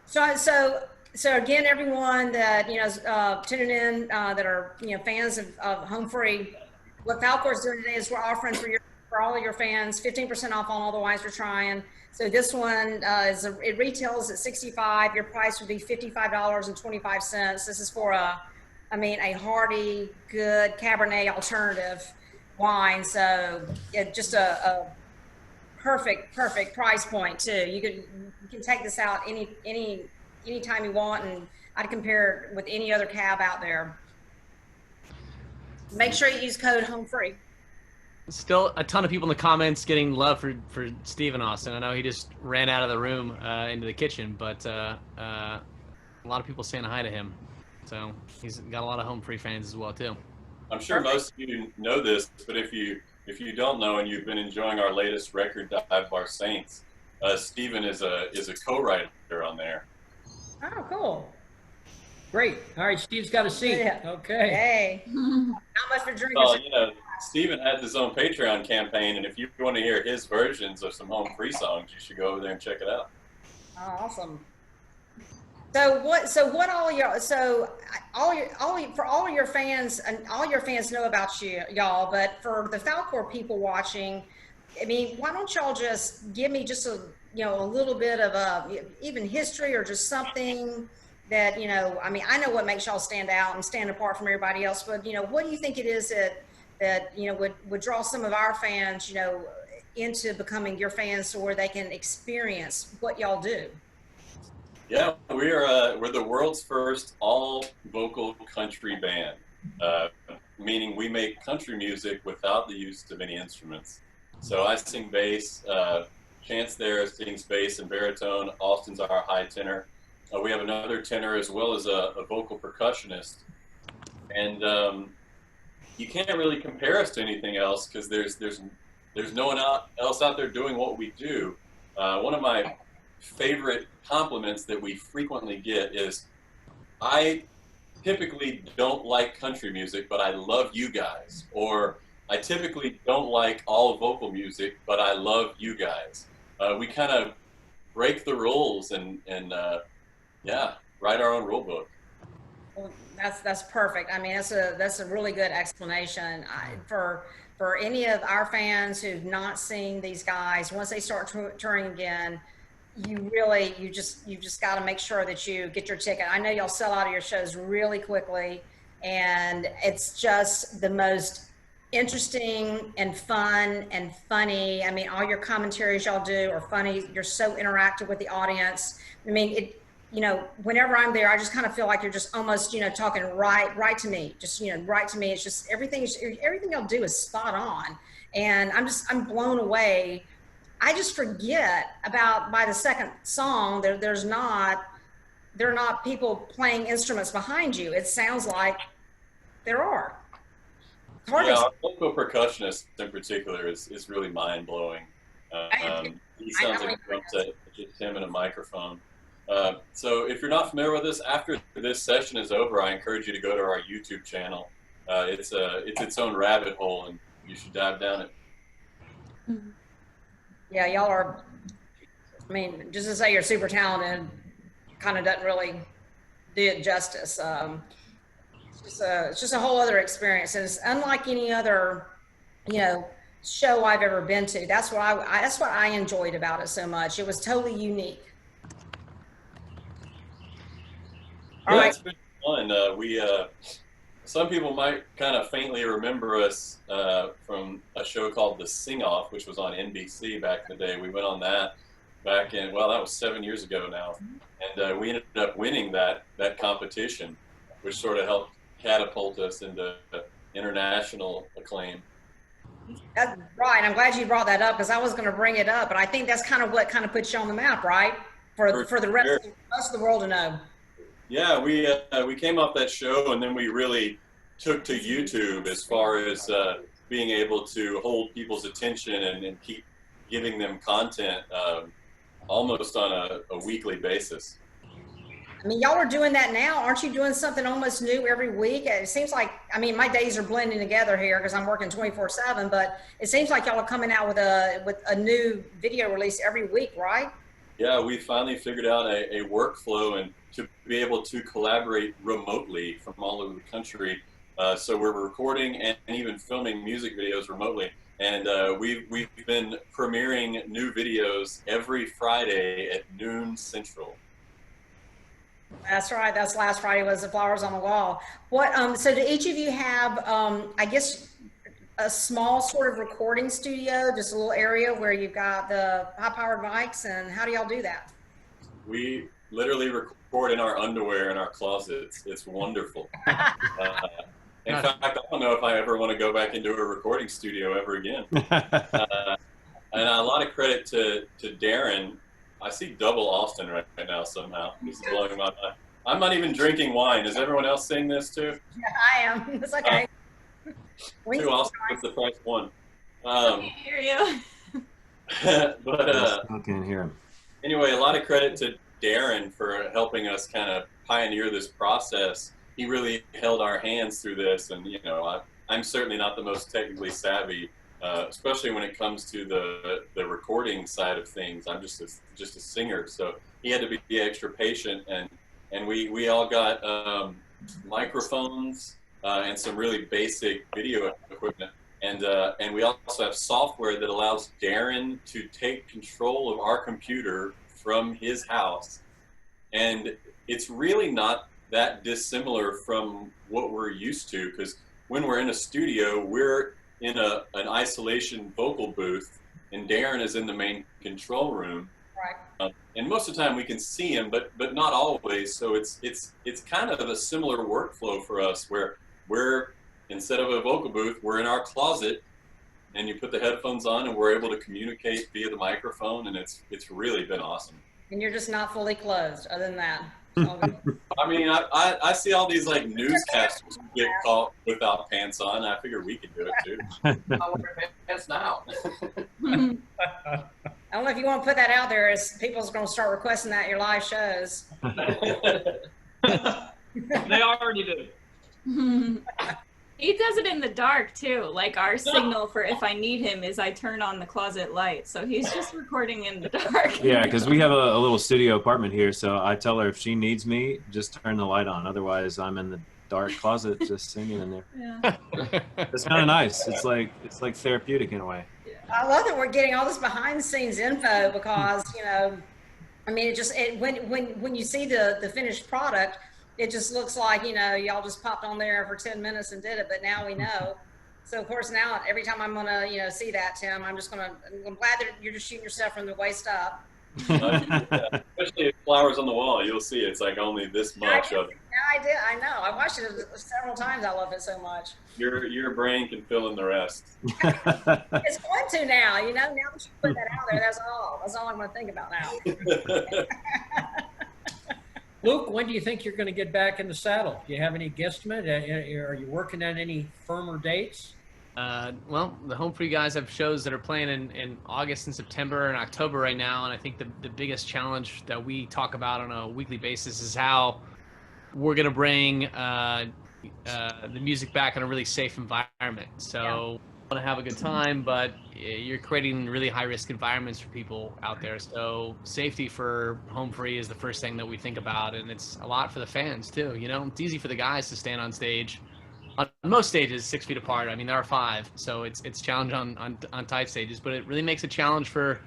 So again, everyone that is tuning in that are fans of Home Free, what Falcor is doing today is we're offering for all of your fans 15% off on all the wines we're trying. So this one it retails at $65. Your price would be $55.25. This is for a hearty, good Cabernet alternative wine. So just a perfect price point too. You can take this out any time you want, and I'd compare it with any other cab out there. Make sure you use code HOMEFREE. Still a ton of people in the comments getting love for Steven Austin. I know he just ran out of the room into the kitchen, but a lot of people saying hi to him. So he's got a lot of Home Free fans as well too. I'm sure most of you know this, but if you don't know and you've been enjoying our latest record, Dive Bar Saints, Steven is a co-writer on there. Oh, cool. Great. All right, Steve's got a seat. Yeah. Okay. Hey, not much for drinkers. Well, Steven has his own Patreon campaign, and if you want to hear his versions of some Home Free songs, you should go over there and check it out. Oh, awesome. For all your fans, and all your fans know about y'all, but for the Falcor people watching, I mean, why don't y'all just give me just a little bit of even history or just something that, I know what makes y'all stand out and stand apart from everybody else, but, what do you think it is that would draw some of our fans, into becoming your fans so where they can experience what y'all do? Yeah, we're the world's first all vocal country band, meaning we make country music without the use of any instruments. So I sing bass, Chance there sings bass and baritone, Austin's our high tenor. We have another tenor as well as a vocal percussionist. And you can't really compare us to anything else because there's no one else out there doing what we do. One of my favorite compliments that we frequently get is, I typically don't like country music, but I love you guys. Or I typically don't like all vocal music, but I love you guys. We kind of break the rules and write our own rule book. Well, that's perfect. I mean, that's a really good explanation. For any of our fans who've not seen these guys, once they start touring again, you just got to make sure that you get your ticket. I know y'all sell out of your shows really quickly, and it's just the most interesting and fun and funny. I mean, all your commentaries y'all do are funny. You're so interactive with the audience. I mean, whenever I'm there, I just kind of feel like you're just almost, talking right to me, just, right to me. It's just everything y'all do is spot on. And I'm blown away. I just forget by the second song, there are not people playing instruments behind you. It sounds like there are. Our vocal percussionist in particular is really mind blowing. He sounds like a drum set, just him and a microphone. So if you're not familiar with this, after this session is over, I encourage you to go to our YouTube channel. It's its own rabbit hole, and you should dive down it. Yeah, y'all are, just to say you're super talented kind of doesn't really do it justice. It's just a whole other experience. And it's unlike any other, show I've ever been to. That's what I enjoyed about it so much. It was totally unique. All right. It's been fun. Some people might kind of faintly remember us from a show called The Sing Off, which was on NBC back in the day. We went on that back in, well, that was 7 years ago now. And we ended up winning that competition, which sort of helped catapult us into international acclaim. That's right. I'm glad you brought that up because I was going to bring it up, but I think that's kind of what kind of puts you on the map, right? For the rest of the world to know. Yeah, we came off that show, and then we really took to YouTube as far as being able to hold people's attention and keep giving them content almost on a weekly basis. I mean, y'all are doing that now. Aren't you doing something almost new every week? It seems like, I mean, my days are blending together here because I'm working 24/7, but it seems like y'all are coming out with a new video release every week, right? Yeah, we finally figured out a workflow and to be able to collaborate remotely from all over the country. So we're recording and even filming music videos remotely. And we've been premiering new videos every Friday at noon Central. That's right. That's last Friday was the Flowers on the Wall. What? So do each of you have, I guess, a small sort of recording studio, just a little area where you've got the high-powered mics, and how do y'all do that? We literally record in our underwear in our closets. It's wonderful. In fact, I don't know if I ever want to go back into a recording studio ever again. And a lot of credit to Darren. I see double Austin right now somehow. This is blowing my mind. I'm not even drinking wine. Is everyone else seeing this too? Yeah, I am. It's okay. Two Austin with the price one. I can't hear you. But I can't hear him. Anyway, a lot of credit to Darren for helping us kind of pioneer this process. He really held our hands through this, and you know, I'm certainly not the most technically savvy, especially when it comes to the recording side of things. I'm just a singer, so he had to be extra patient, and we all got microphones and some really basic video equipment, and we also have software that allows Darren to take control of our computer from his house, and it's really not that dissimilar from what we're used to, because when we're in a studio, we're in an isolation vocal booth, and Darren is in the main control room. Right. And most of the time we can see him, but not always. So it's kind of a similar workflow for us, where we're, instead of a vocal booth, we're in our closet, and you put the headphones on, and we're able to communicate via the microphone, and it's really been awesome. And you're just not fully closed, other than that. I mean, I see all these like newscasters get caught without pants on. I figure we could do it too. I wear pants now. I don't know if you want to put that out there, as people's going to start requesting that at your live shows. They already do. He does it in the dark too. Like our signal for if I need him is I turn on the closet light. So he's just recording in the dark. Yeah, because we have a little studio apartment here, so I tell her if she needs me, just turn the light on. Otherwise, I'm in the dark closet just singing in there. Yeah. It's kind of nice. It's like therapeutic in a way. I love that we're getting all this behind the scenes info because, you know, I mean, when you see the finished product, it just looks like, you know, y'all just popped on there for 10 minutes and did it, but now we know. So of course now every time I'm gonna, you know, see that, Tim, I'm glad that you're just shooting yourself from the waist up. Especially at Flowers on the Wall, you'll see it's like only this much of it. Yeah, I know. I watched it several times. I love it so much. Your brain can fill in the rest. It's going to now, you know, now that you put that out there, that's all I'm gonna think about now. Luke, when do you think you're going to get back in the saddle? Do you have any guesstimate? Are you working on any firmer dates? Well, the Home Free guys have shows that are playing in August and September and October right now, and I think the biggest challenge that we talk about on a weekly basis is how we're going to bring the music back in a really safe environment. So want to have a good time, but you're creating really high-risk environments for people out there. So safety for Home Free is the first thing that we think about, and it's a lot for the fans too. You know, it's easy for the guys to stand on stage. On most stages, 6 feet apart. I mean, there are 5, so it's challenge on tight stages, but it really makes a challenge for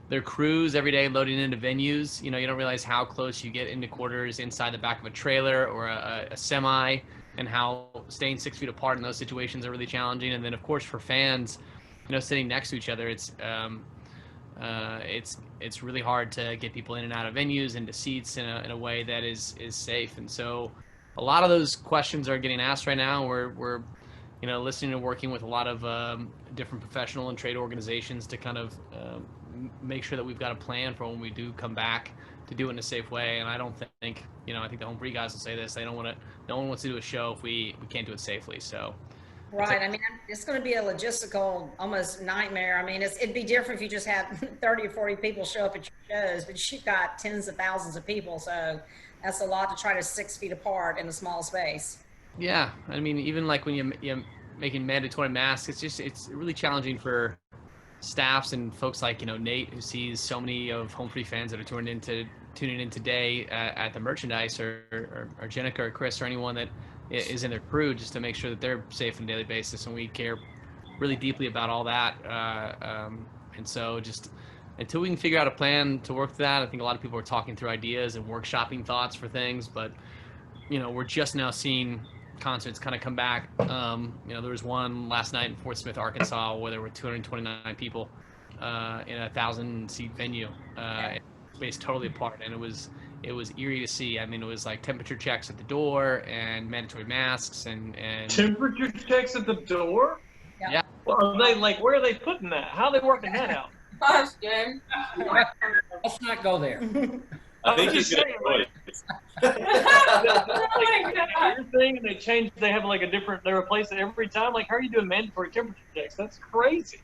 their crews every day loading into venues. You know, you don't realize how close you get into quarters inside the back of a trailer or a semi, and how staying 6 feet apart in those situations are really challenging. And then of course for fans, you know, sitting next to each other, it's really hard to get people in and out of venues, into seats in a way that is safe. And so a lot of those questions are getting asked right now. We're you know, listening and working with a lot of different professional and trade organizations to kind of make sure that we've got a plan for when we do come back to do it in a safe way. And I don't think, you know, I think the home free guys will say this, they don't want to, no one wants to do a show if we can't do it safely. So right. I mean, it's going to be a logistical almost nightmare. I mean, it'd be different if you just had 30 or 40 people show up at your shows, but you've got tens of thousands of people. So that's a lot to try to 6 feet apart in a small space. Yeah. I mean, even like when you're making mandatory masks, it's really challenging for staffs and folks like, you know, Nate, who sees so many of home free fans that are tuning in today at the merchandise, or Jenica or Chris or anyone that is in their crew, just to make sure that they're safe on a daily basis. And we care really deeply about all that. And so just until we can figure out a plan to work with that, I think a lot of people are talking through ideas and workshopping thoughts for things, but you know, we're just now seeing concerts kind of come back. You know, there was one last night in Fort Smith, Arkansas, where there were 229 people in a 1,000-seat venue, spaced totally apart, and it was eerie to see. I mean, it was like temperature checks at the door and mandatory masks and temperature checks at the door. Yeah. Well, are they like, where are they putting that? How are they working that out? Gosh, Jim. Let's not go there. I think just he's saying, going everything, and they have like they replace it every time. Like, how are you doing mandatory temperature checks? That's crazy.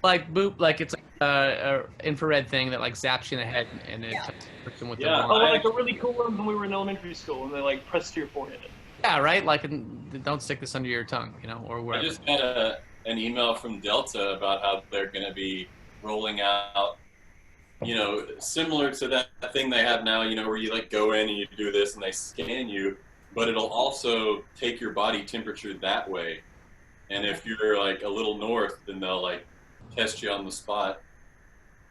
Like like it's a infrared thing that like zaps you in the head, and it puts them with the Oh, like the really cool ones when we were in elementary school, and they like press to your forehead. Yeah, right. Like, don't stick this under your tongue, you know, or wherever. I just got an email from Delta about how they're going to be rolling out, you know, similar to that thing they have now, you know, where you like go in and you do this and they scan you, but it'll also take your body temperature that way. And if you're like a little north, then they'll like test you on the spot.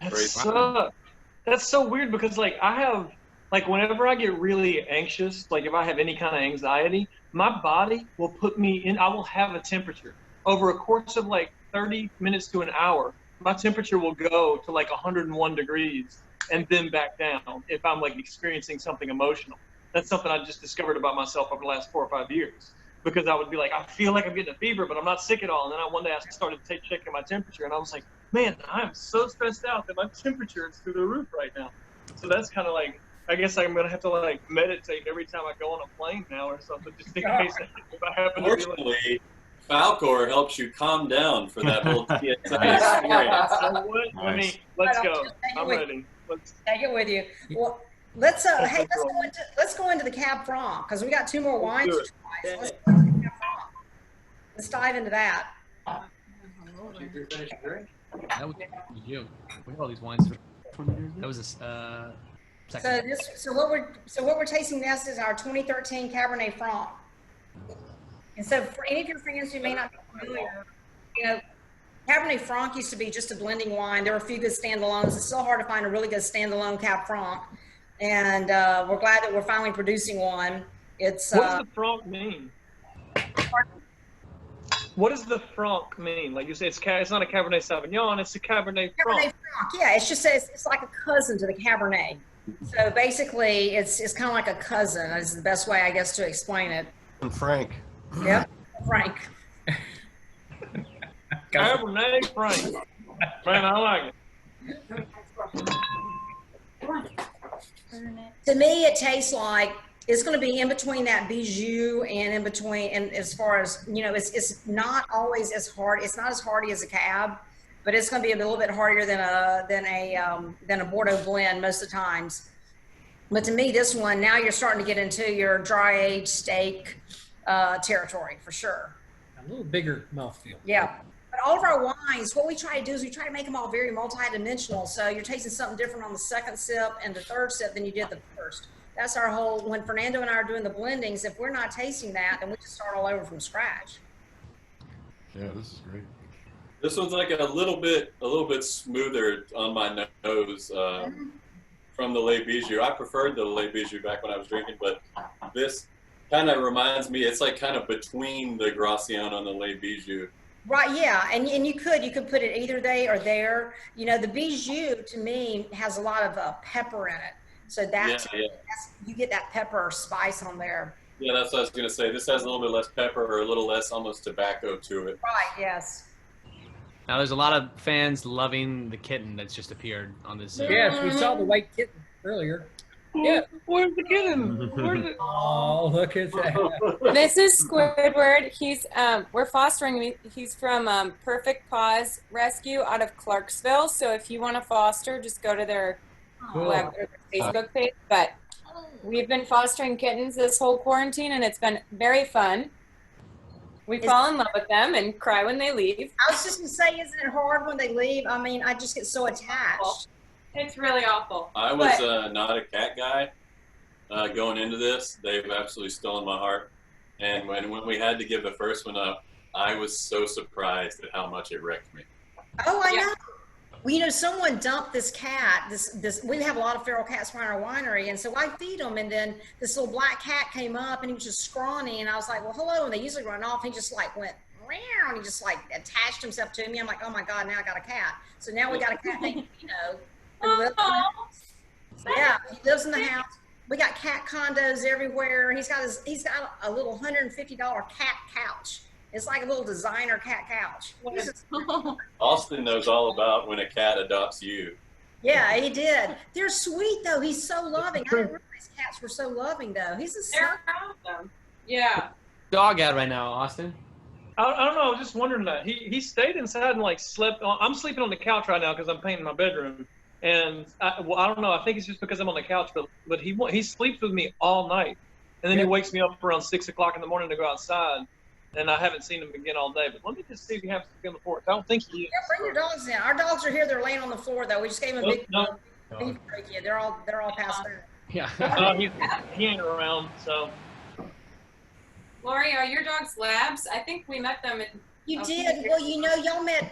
That's so weird, because like I have, like whenever I get really anxious, like if I have any kind of anxiety, my body will put me in, I will have a temperature. Over a course of like 30 minutes to an hour, my temperature will go to like 101 degrees and then back down if I'm like experiencing something emotional. That's something I just discovered about myself over the last 4 or 5 years, because I would be like, I feel like I'm getting a fever, but I'm not sick at all. And then one day I started checking my temperature, and I was like, man, I'm so stressed out that my temperature is through the roof right now. So that's kind of like, I guess I'm going to have to like meditate every time I go on a plane now or something, just in case if I happen to be like... Fortunately, Falcor helps you calm down for that whole TSA experience. So what? Nice. Let's go. I'm ready. Let's take it with you. Well, let's go into the Cab Franc, because we got 2 more wines to try. So let's go into the Cab Franc. Let's dive into that. That was Bijou. We have all these wines. That was a second. So what we're tasting next is our 2013 Cabernet Franc. And so for any of your fans who may not be familiar, you know, Cabernet Franc used to be just a blending wine. There were a few good standalones. It's still hard to find a really good standalone Cab Franc. And we're glad that we're finally producing one. It's what does the Franc mean? What does the Franc mean? Like you say, it's not a Cabernet Sauvignon, it's a Cabernet Franc. Cabernet Franc, yeah. It's just it's like a cousin to the Cabernet. So basically, it's kind of like a cousin. Is the best way, I guess, to explain it. And Frank. Yep, Frank. Cabernet Franc. Man, I like it. To me, it tastes like it's going to be in between that Bijou and in between, and as far as, you know, it's not always as hard. It's not as hardy as a Cab, but it's going to be a little bit hardier than a Bordeaux blend most of the times. But to me, this one, now you're starting to get into your dry aged steak territory for sure. A little bigger mouthfeel. Yeah. But all of our wines, what we try to do is we try to make them all very multi-dimensional. So you're tasting something different on the second sip and the third sip than you did the first. That's our whole, when Fernando and I are doing the blendings, if we're not tasting that, then we just start all over from scratch. Yeah, this is great. This one's like a little bit smoother on my nose from the Le Bijou. I preferred the Le Bijou back when I was drinking, but this kind of reminds me. It's like kind of between the Graciano and the Le Bijou. Right, yeah, and you could put it either there or there. You know, the Bijou to me has a lot of pepper in it, so that's you get that pepper or spice on there. Yeah, that's what I was gonna say. This has a little bit less pepper or a little less almost tobacco to it. Right. Yes. Now, there's a lot of fans loving the kitten that's just appeared on this. Yes, we saw the white kitten earlier. Yeah. Where's the kitten? Where's it? Oh, look at that. This is Squidward. He's we're fostering. He's from Perfect Paws Rescue out of Clarksville. So if you want to foster, just go to their web or their Facebook page. But we've been fostering kittens this whole quarantine, and it's been very fun. We fall in love with them and cry when they leave. I was just gonna say, isn't it hard when they leave? I mean, I just get so attached. It's really awful. I was not a cat guy going into this. They've absolutely stolen my heart. And when we had to give the first one up, I was so surprised at how much it wrecked me. Oh, I know. Well, you know, someone dumped this cat. We have a lot of feral cats around our winery, and so I feed them. And then this little black cat came up, and he was just scrawny. And I was like, "Well, hello." And they usually run off. He just like went meow, and he just like attached himself to me. I'm like, "Oh my God, now I got a cat." So now we got a cat named Pino. Yeah, he lives in the house. We got cat condos everywhere. He's got a little $150 cat couch. It's like a little designer cat couch. Austin knows all about when a cat adopts you. Yeah, he did. They're sweet though. He's so loving. I didn't realize cats were so loving though. He's a They're awesome. Yeah. Dog out right now, Austin. I don't know. I was just wondering that he stayed inside and like slept. I'm sleeping on the couch right now because I'm painting my bedroom. And I don't know. I think it's just because I'm on the couch, but he sleeps with me all night, and then he wakes me up around 6 o'clock in the morning to go outside. And I haven't seen him again all day. But let me just see if he happens to be on the porch. I don't think he is. Yeah, bring your dogs in. Our dogs are here. They're laying on the floor though. We just gave them a big beef trachea. They're all passed out. Yeah. He ain't around. So. Laurie, are your dogs labs? I think we met them. You did. Well, you know,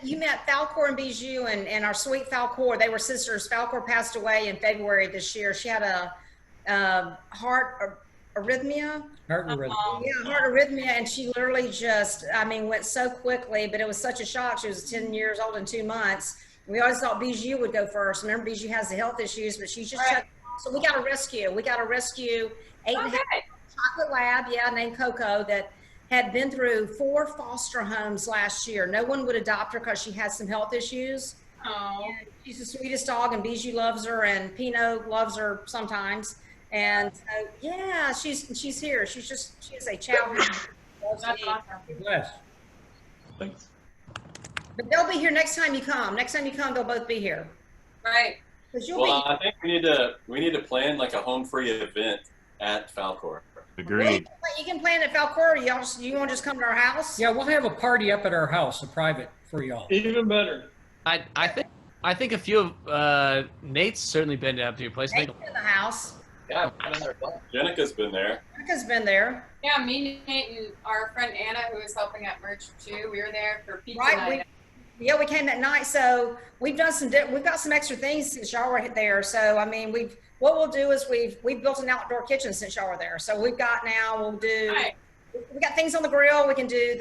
you met Falcor and Bijou and our sweet Falcor. They were sisters. Falcor passed away in February this year. She had a heart arrhythmia. Heart arrhythmia. Yeah, heart arrhythmia, and she literally just, I mean, went so quickly, but it was such a shock. She was 10 years old in 2 months. We always thought Bijou would go first. Remember, Bijou has the health issues, but she's just so we got a rescue. We got a rescue 8.5 chocolate lab, named Coco, that had been through 4 foster homes last year. No one would adopt her because she had some health issues. Oh. And she's the sweetest dog, and Bijou loves her, and Pinot loves her sometimes. And so, yeah, she's here. She is a challenge. That's awesome. Bless. Thanks. But they'll be here next time you come. Next time you come, they'll both be here. Right. Well, I think we need to plan like a home free event at Falcor. Agreed. You can plan at Falcor. You want to just come to our house? Yeah, we'll have a party up at our house, a private for y'all. Even better. I think a few of Nate's certainly been up to your place. Nate's in the house. Yeah, Jenica's been there. Jenica's been there. Yeah, me, Nate, and our friend Anna, who was helping at merch too. We were there for pizza night. We came that night. So we've got some extra things since y'all were there. So I mean, what we'll do is we've built an outdoor kitchen since y'all were there. So we got things on the grill. We can do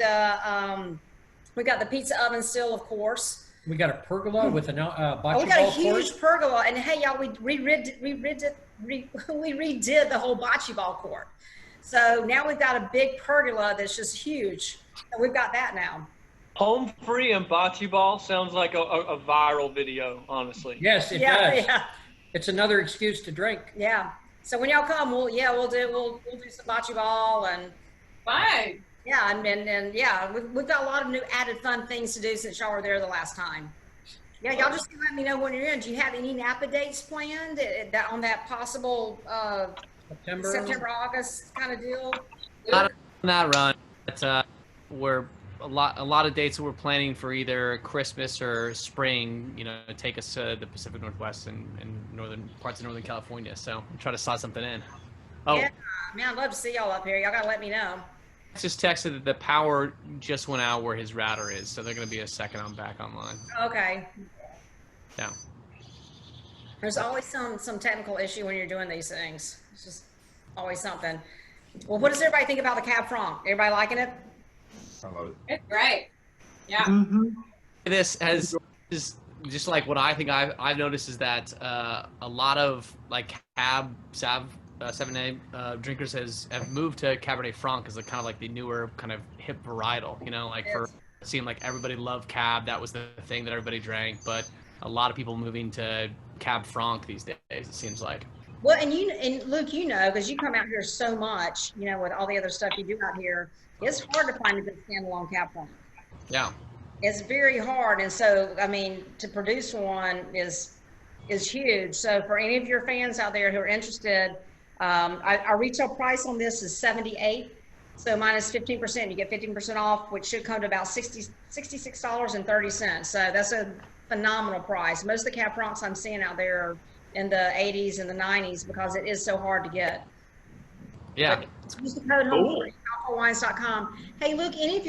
we got the pizza oven still, of course. We got a pergola with an bocce ball court. We got a huge pergola, and hey, y'all, we redid the whole bocce ball court. So now we've got a big pergola that's just huge. So we've got that now. Home free and bocce ball sounds like a viral video, honestly. Yes, it does. Yeah. It's another excuse to drink. Yeah. So when y'all come, we'll do some bocce ball and fun. Yeah, and yeah, we've got a lot of new added fun things to do since y'all were there the last time. Yeah, y'all just let me know when you're in. Do you have any Napa dates planned on that possible September, August kind of deal? Not on that run. But, we're a lot of dates that we're planning for either Christmas or spring. You know, take us to the Pacific Northwest and northern parts of Northern California. So I'm trying to slot something in. Oh, yeah, man, I'd love to see y'all up here. Y'all gotta let me know. just texted that the power just went out where his router is, so they're going to be a second. I'm back online. Okay. Yeah. There's always some technical issue when you're doing these things. It's just always something. Well, what does everybody think about the Cab Franc? Everybody liking it? I love it. It's great. Yeah. This is just like what I think I've noticed is that a lot of like Cab Sav 7A drinkers have moved to Cabernet Franc as a kind of like the newer kind of hip varietal. You know, like for it seemed like everybody loved Cab. That was the thing that everybody drank, but a lot of people moving to Cab Franc these days, it seems like. Well, and Luke, you know, because you come out here so much, you know, with all the other stuff you do out here, it's hard to find a good standalone Cab Franc. Yeah. It's very hard, and so I mean, to produce one is huge. So for any of your fans out there who are interested, our retail price on this is $78. So minus 15%, you get 15% off, which should come to about $66.30. So that's a phenomenal price. Most of the Cab Francs I'm seeing out there are in the 80s and the 90s because it is so hard to get. Yeah. Use the code HOMEFREE, falcorwines.com. Hey, Luke, any of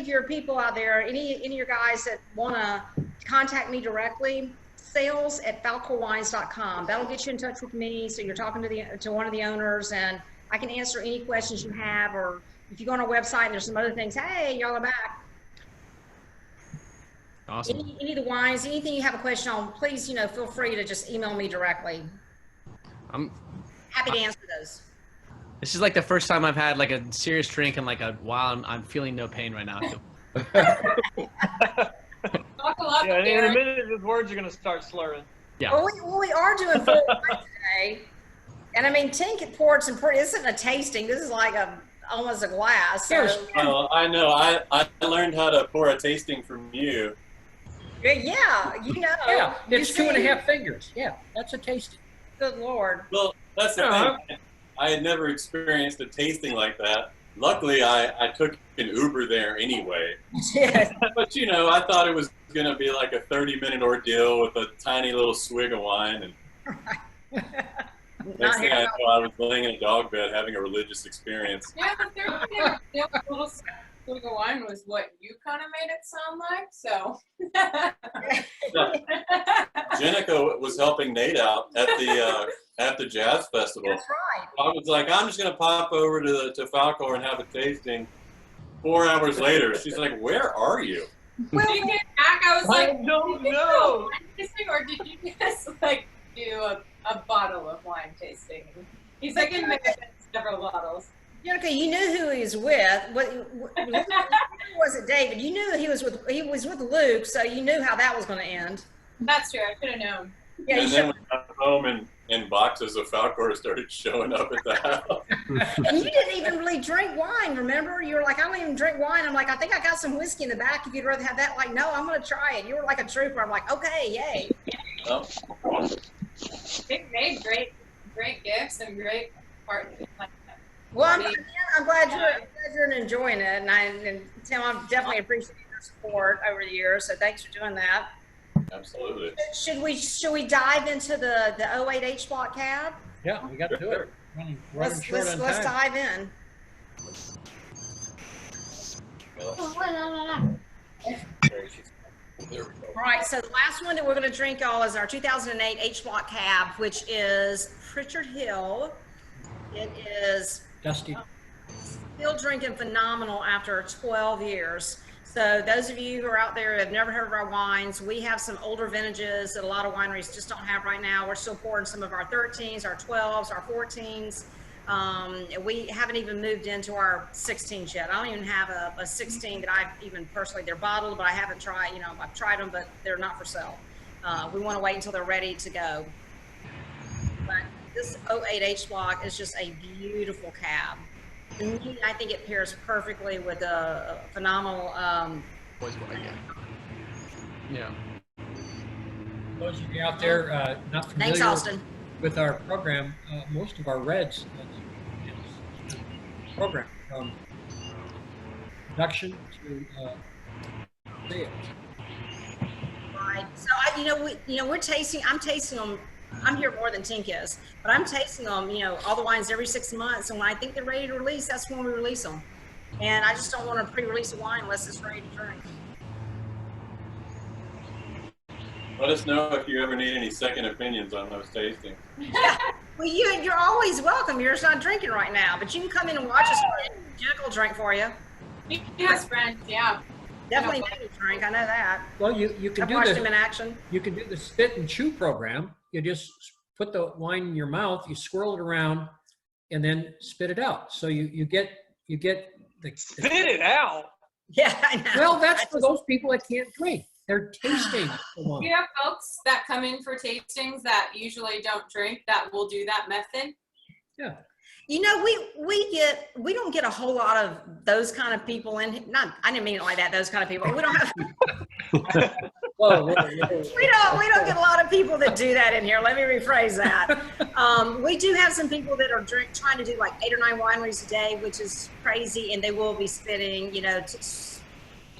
your people out there, any of your guys that want to contact me directly, sales@falcorwines.com. That'll get you in touch with me. So you're talking to one of the owners, and I can answer any questions you have. Or if you go on our website and there's some other things, hey, y'all are back. Awesome. Any of the wines, anything you have a question on, please, feel free to just email me directly. I'm happy to answer those. This is like the first time I've had like a serious drink in like a while. I'm feeling no pain right now. Yeah, in a minute his words are going to start slurring. Yeah. Well, we are doing full wine today. And I mean, Tink had poured some pretty, this isn't a tasting. This is like almost a glass. So. Oh, I know. I learned how to pour a tasting from you. Yeah, you know. Yeah, it's 2.5 fingers. Yeah, that's a tasting. Good Lord. Well, that's the thing. I had never experienced a tasting like that. Luckily, I took an Uber there anyway. Yes. But, I thought it was going to be like a 30-minute ordeal with a tiny little swig of wine. And next thing I know, I was laying in a dog bed having a religious experience. Yeah, the 30-minute little swig of wine was what you kind of made it sound like, so. Jenica was helping Nate out at the jazz festival. That's right. I was like, I'm just gonna pop over to Falcor and have a tasting. 4 hours later, she's like, "Where are you?" When you get back, I was like, I don't know. Wine tasting, or did you just like do a bottle of wine tasting? He's like, in several bottles. Jenica, you knew who he was with. Was it David? You knew he was with Luke, so you knew how that was going to end. That's true. I should have known. Yeah, and then we got home and boxes of Falcor started showing up at the house. And you didn't even really drink wine, remember? You were like, I don't even drink wine. I'm like, I think I got some whiskey in the back if you'd rather have that. Like, no, I'm going to try it. You were like a trooper. I'm like, okay, yay. Oh. They made great gifts and great parts. Well, I'm glad you're enjoying it. And Tim, I've definitely appreciated your support over the years. So thanks for doing that. Absolutely. Should we dive into the 08 H Block Cab? Yeah, we got to do it. Let's dive in. All right, so the last one that we're going to drink, y'all, is our 2008 H Block Cab, which is Pritchard Hill. It is dusty. Still drinking phenomenal after 12 years. So those of you who are out there who have never heard of our wines, we have some older vintages that a lot of wineries just don't have right now. We're still pouring some of our 13s, our 12s, our 14s. We haven't even moved into our 16s yet. I don't even have a 16 that I've even personally, they're bottled, but I haven't tried, I've tried them, but they're not for sale. We want to wait until they're ready to go. But this 08 H Block is just a beautiful cab. To me, I think it pairs perfectly with a phenomenal. Boys, what I get. Yeah. Those of you out there not familiar Thanks, Austin. With our program, most of our reds program from production to sales. Right. So we're tasting. I'm tasting them. I'm here more than Tink is, but I'm tasting them, all the wines every 6 months. And when I think they're ready to release, that's when we release them. And I just don't want to pre-release a wine unless it's ready to drink. Let us know if you ever need any second opinions on those tastings. Yeah. Well, you're always welcome. You're just not drinking right now, but you can come in and watch us. Jack will drink for you. Yes, friends, yeah. Definitely made me drink. I know that. Well, you can I've watched him in action. You can do the spit and chew program. You just put the wine in your mouth, you swirl it around, and then spit it out. So you get the spit it out. Yeah, I know. Well, that's for those people that can't drink. They're tasting the wine. We have folks that come in for tastings that usually don't drink that will do that method. Yeah. You know, we don't get a whole lot of those kind of people in. Not, I didn't mean it like that. Those kind of people. We don't have. Whoa. We don't get a lot of people that do that in here. Let me rephrase that. We do have some people that are trying to do like 8 or 9 wineries a day, which is crazy, and they will be spitting. You know,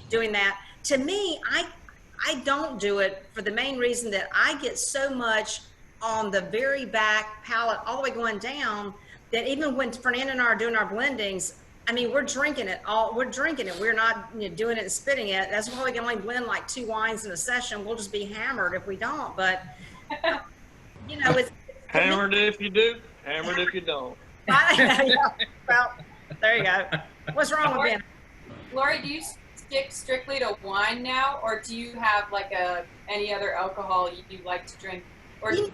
doing that. To me, I don't do it for the main reason that I get so much on the very back palate, all the way going down, that even when Fernanda and I are doing our blendings, I mean, we're drinking it. We're not doing it and spitting it. That's why we can only blend like 2 wines in a session. We'll just be hammered if we don't. But, you know, it's hammered if you do, hammered if you don't. Yeah, well, there you go. What's wrong with being? Laurie, do you stick strictly to wine now, or do you have like any other alcohol you like to drink? Or is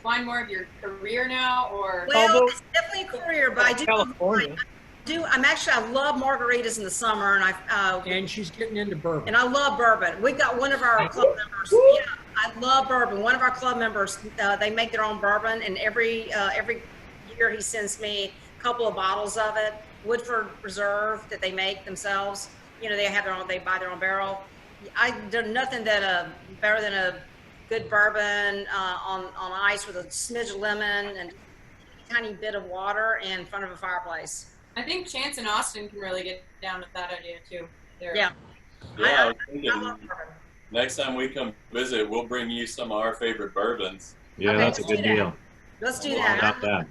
wine more of your career now, or? Well, it's definitely a career, but I do. California. I love margaritas in the summer, and and she's getting into bourbon. And I love bourbon. We've got one of our club members. Yeah, I love bourbon. One of our club members, they make their own bourbon, and every year he sends me a couple of bottles of it. Woodford Reserve that they make themselves. You know, they buy their own barrel. There's nothing that better than a good bourbon on ice with a smidge of lemon and a tiny bit of water in front of a fireplace. I think Chance and Austin can really get down with that idea too. Yeah. Yeah, I love bourbon. Next time we come visit, we'll bring you some of our favorite bourbons. Yeah, okay, that's a good deal. Let's do that. I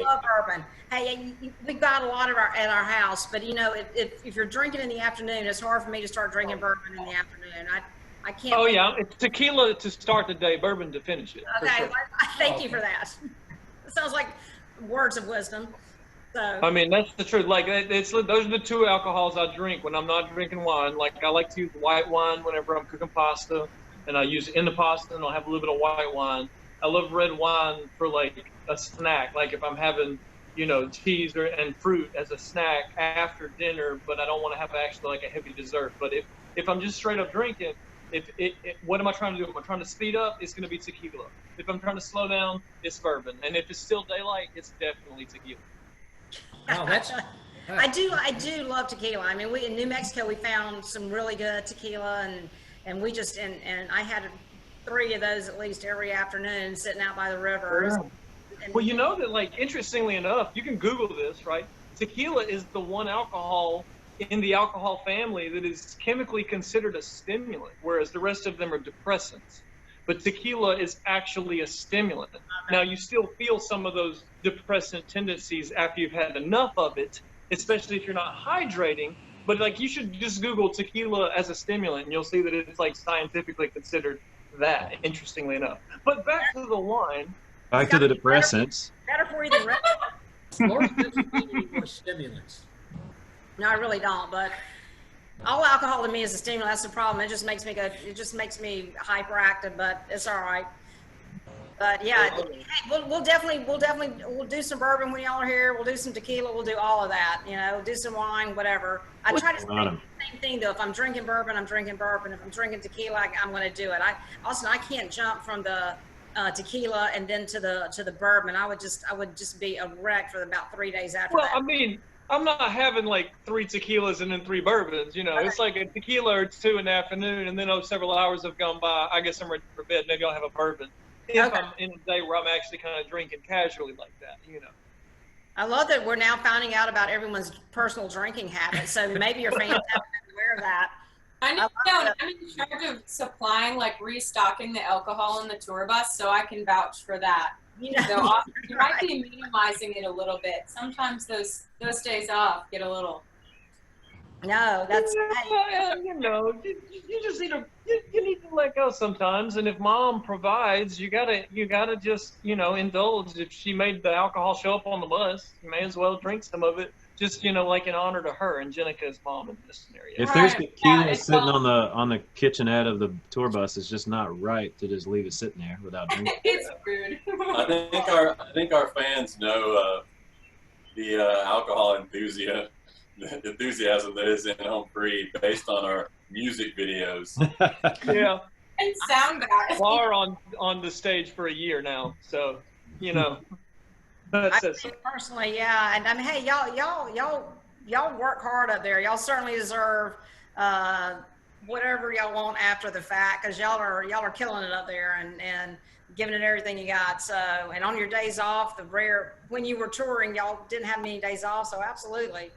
love bourbon. Hey, we've got a lot of at our house, but you know, if you're drinking in the afternoon, it's hard for me to start drinking bourbon in the afternoon. I can't. Oh yeah, it's tequila to start the day, bourbon to finish it. Okay, sure. Thank you for that. It sounds like words of wisdom. So. I mean, that's the truth. Like, those are the 2 alcohols I drink when I'm not drinking wine. Like, I like to use white wine whenever I'm cooking pasta, and I use it in the pasta, and I'll have a little bit of white wine. I love red wine for like a snack, like if I'm having, you know, cheese and fruit as a snack after dinner, but I don't want to have actually like a heavy dessert. But if I'm just straight up drinking, what am I trying to do? If I'm trying to speed up, it's going to be tequila. If I'm trying to slow down, it's bourbon. And if it's still daylight, it's definitely tequila. Wow, that's. I do love tequila. I mean, in New Mexico we found some really good tequila, and we just and I had 3 of those at least every afternoon sitting out by the river. Yeah. Well, you know that, like, interestingly enough, you can Google this, right? Tequila is the one alcohol in the alcohol family that is chemically considered a stimulant, whereas the rest of them are depressants. But tequila is actually a stimulant. Now, you still feel some of those depressant tendencies after you've had enough of it, especially if you're not hydrating. But, like, you should just Google tequila as a stimulant, and you'll see that it's, like, scientifically considered that, interestingly enough. But back to the wine. Back to the depressants. Better for you than red. Laurie doesn't need any more stimulants. No, I really don't. But all alcohol to me is a stimulant. That's the problem. It just makes me hyperactive. But it's all right. But yeah, hey, we'll do some bourbon when y'all are here. We'll do some tequila. We'll do all of that. You know, do some wine, whatever. I try to say the same thing though. If I'm drinking bourbon, I'm drinking bourbon. If I'm drinking tequila, I'm going to do it. I can't jump from the tequila and then to the bourbon. I would just be a wreck for about 3 days after that. Well, I mean, I'm not having like 3 tequilas and then 3 bourbons. You know, it's like a tequila or 2 in the afternoon, and then several hours have gone by. I guess I'm ready for bed. Maybe I'll have a bourbon. If I'm in a day where I'm actually kind of drinking casually like that, you know. I love that we're now finding out about everyone's personal drinking habits. So maybe your fans haven't been aware of that. I know. I'm in charge of supplying, like restocking the alcohol in the tour bus, so I can vouch for that. You know, So you might be minimizing it a little bit. Sometimes those days off get a little. No, that's you know, you just need to you need to let go sometimes. And if mom provides, you gotta just, you know, indulge. If she made the alcohol show up on the bus, you may as well drink some of it. Just, you know, like in honor to her and Jenica's mom in this scenario. If there's tequila sitting on the kitchenette of the tour bus, it's just not right to just leave it sitting there without drinking. It's rude. I think our fans know the alcohol enthusiasm that is in Home Free based on our music videos. Yeah. And sound guys. We're on the stage for a year now, so you know. I think personally, yeah, and I mean, hey, y'all work hard up there. Y'all certainly deserve whatever y'all want after the fact, because y'all are killing it up there and giving it everything you got. So, and on your days off, when you were touring, y'all didn't have many days off, so absolutely.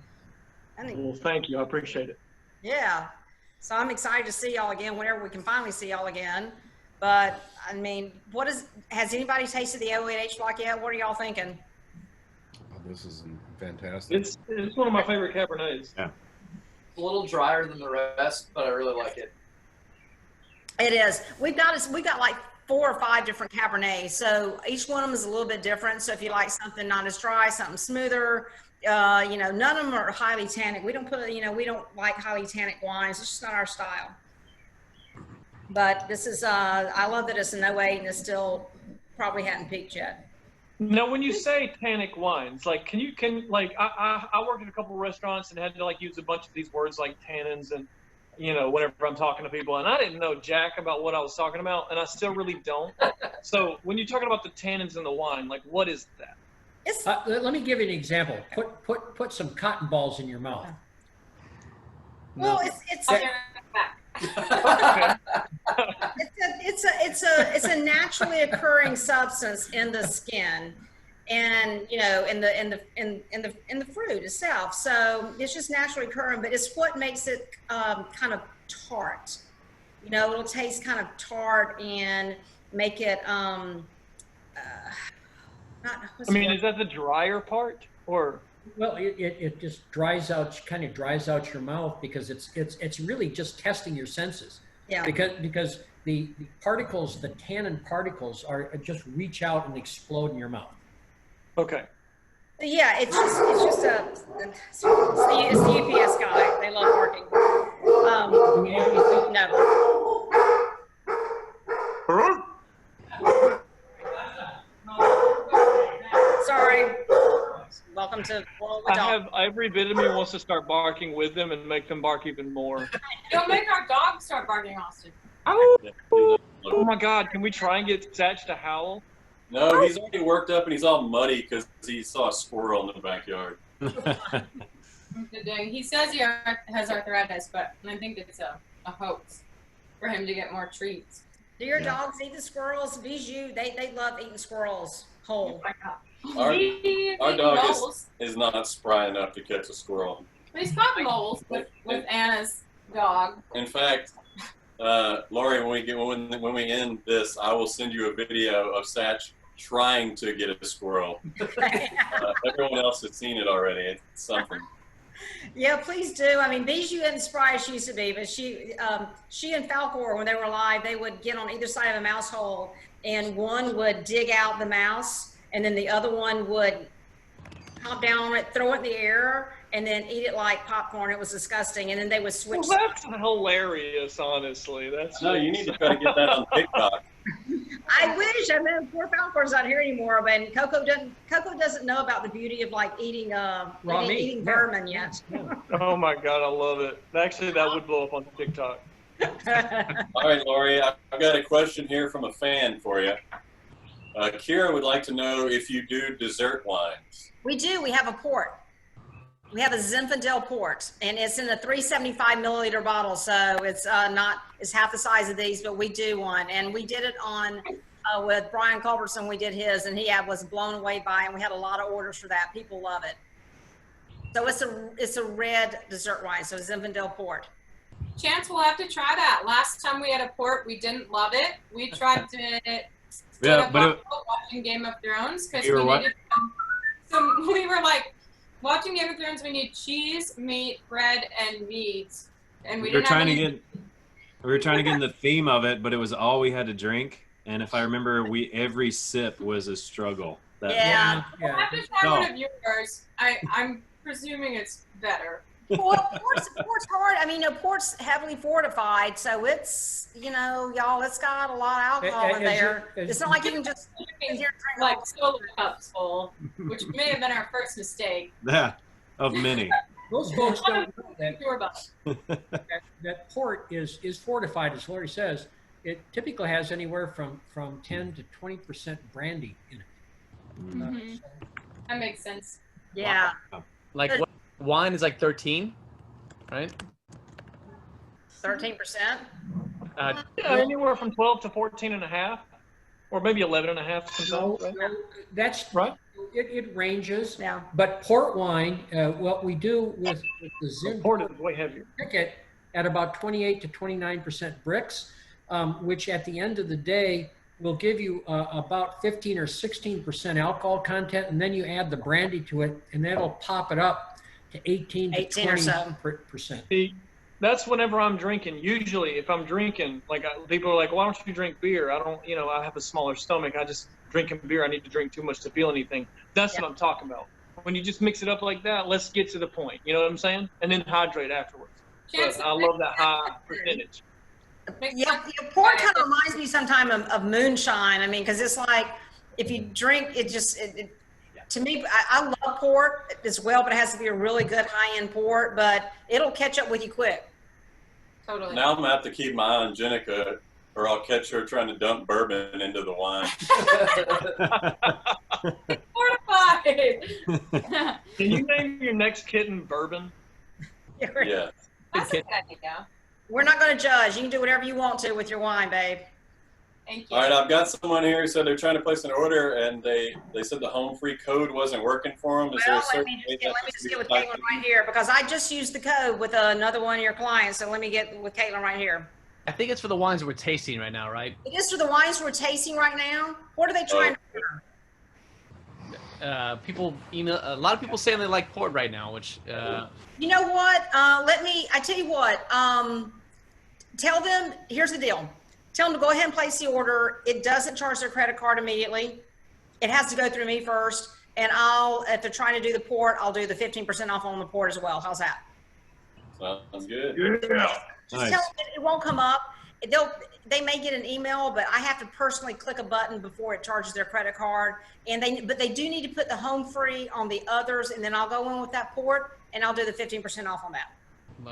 Well, thank you. I appreciate it. Yeah. So I'm excited to see y'all again whenever we can finally see y'all again. But I mean, has anybody tasted the 08 H Block yet? What are y'all thinking? Oh, this is fantastic. It's one of my favorite Cabernets. Yeah. It's a little drier than the rest, but I really like it. It is. We've got like 4 or 5 different Cabernets. So each one of them is a little bit different. So if you like something not as dry, something smoother, you know, none of them are highly tannic. We don't we don't like highly tannic wines. It's just not our style. But this is, I love that it's an 08 and it's still probably hadn't peaked yet. Now, when you say tannic wines, like, I worked at a couple of restaurants and had to like use a bunch of these words like tannins and, you know, whenever I'm talking to people, and I didn't know jack about what I was talking about, and I still really don't. So when you're talking about the tannins in the wine, like, what is that? Let me give you an example. Put some cotton balls in your mouth. Well, it's a naturally occurring substance in the skin, and you know, in the fruit itself. So it's just naturally occurring, but it's what makes it kind of tart. You know, it'll taste kind of tart and make it I mean, is that the drier part, or? Well, it just dries out, kind of dries out your mouth, because it's really just testing your senses. Yeah. Because the particles, the tannin particles, are just reach out and explode in your mouth. Okay. Yeah, it's the UPS guy. They love working. No. Sorry. Welcome to World of Dog. Every bit of me wants to start barking with them and make them bark even more. Don't make our dog start barking, Austin. Oh my God! Can we try and get Satch to howl? No, he's already worked up and he's all muddy because he saw a squirrel in the backyard. He says he has arthritis, but I think it's a hoax for him to get more treats. Do your dogs eat the squirrels? Bijou, they love eating squirrels whole. Our dog is not spry enough to catch a squirrel. But he's got moles with Anna's dog. In fact, Laurie, when we end this, I will send you a video of Satch trying to get a squirrel. Everyone else has seen it already. It's something. Yeah, please do. I mean, Bijou isn't spry as she used to be, but she and Falcor, when they were alive, they would get on either side of a mouse hole, and one would dig out the mouse, and then the other one would hop down on it, throw it in the air, and then eat it like popcorn. It was disgusting. And then they would switch. Well, that's hilarious, honestly. You need to try to get that on TikTok. I wish. I mean, poor Falcor's not here anymore, but Coco doesn't know about the beauty of like eating eating vermin yet. Oh my God, I love it. Actually, that would blow up on TikTok. All right, Laurie, I've got a question here from a fan for you. Kira would like to know if you do dessert wines. We do. We have a port. We have a Zinfandel port, and it's in a 375 milliliter bottle, so it's it's half the size of these, but we do one, and we did it on with Brian Culbertson. We did his, and he was blown away by it, and we had a lot of orders for that. People love it. So it's a red dessert wine, so Zinfandel port. Chance, we'll have to try that. Last time we had a port, we didn't love it. We tried to Yeah, but watching Game of Thrones because You were we what? needed some. We were like watching Game of Thrones. We need cheese, meat, bread, and meat, and we we were didn't have trying to any. get we were trying to get in the theme of it, but it was all we had to drink. And if I remember, every sip was a struggle. Yeah. We'll have to try No. one of yours. I'm presuming it's better. Well, port's hard. I mean, port's heavily fortified, so it's, y'all, it's got a lot of alcohol in there. It's not like you can just sit here and drink Like solo cups full, which may have been our first mistake. Yeah, of many. Most folks don't know Sure about it. that port is fortified, as Laurie says. It typically has anywhere from 10 to 20% brandy in it. Mhm. That makes sense. Yeah. Like what, wine is like 13, right? 13%. Yeah, anywhere from 12 to 14 and a half, or maybe 11 and a half sometimes. Right? That's right. It ranges. Yeah. But port wine, what we do with the Zin Port is way heavier. pick it at about 28 to 29% bricks, which at the end of the day will give you about 15 or 16% alcohol content, and then you add the brandy to it, and that'll pop it up to 18 to 18 or so. 20%. See, that's whenever I'm drinking. Usually, if I'm drinking, people are like, "Why don't you drink beer?" I don't, I have a smaller stomach. I just drinking beer. I need to drink too much to feel anything. That's what I'm talking about. When you just mix it up like that, let's get to the point. You know what I'm saying? And then hydrate afterwards. But I love that high percentage. Yeah, port kind of reminds me sometimes of moonshine. I mean, because it's like if you drink, to me, I love port as well, but it has to be a really good high-end port, but it'll catch up with you quick. Totally. Now I'm gonna have to keep my eye on Jenica, or I'll catch her trying to dump bourbon into the wine. Fortified. Can you name your next kitten Bourbon? Yeah. That's a good idea. We're not going to judge. You can do whatever you want to with your wine, babe. Thank you. All right, I've got someone here who said they're trying to place an order, and they said the home free code wasn't working for them. Is there a Well, let certain me way just get with Caitlin right here, because I just used the code with another one of your clients, so let me get with Caitlin right here. I think it's for the wines we're tasting right now, right? It is for the wines we're tasting right now. What are they trying to do? People email. A lot of people saying they like port right now, which. You know what? I tell you what. Tell them, here's the deal. Tell them to go ahead and place the order. It doesn't charge their credit card immediately. It has to go through me first. And if they're trying to do the port, I'll do the 15% off on the port as well. How's that? Sounds good. Yeah. Just Nice. tell them it won't come up. They may get an email, but I have to personally click a button before it charges their credit card. But they do need to put the home free on the others, and then I'll go in with that port, and I'll do the 15% off on that.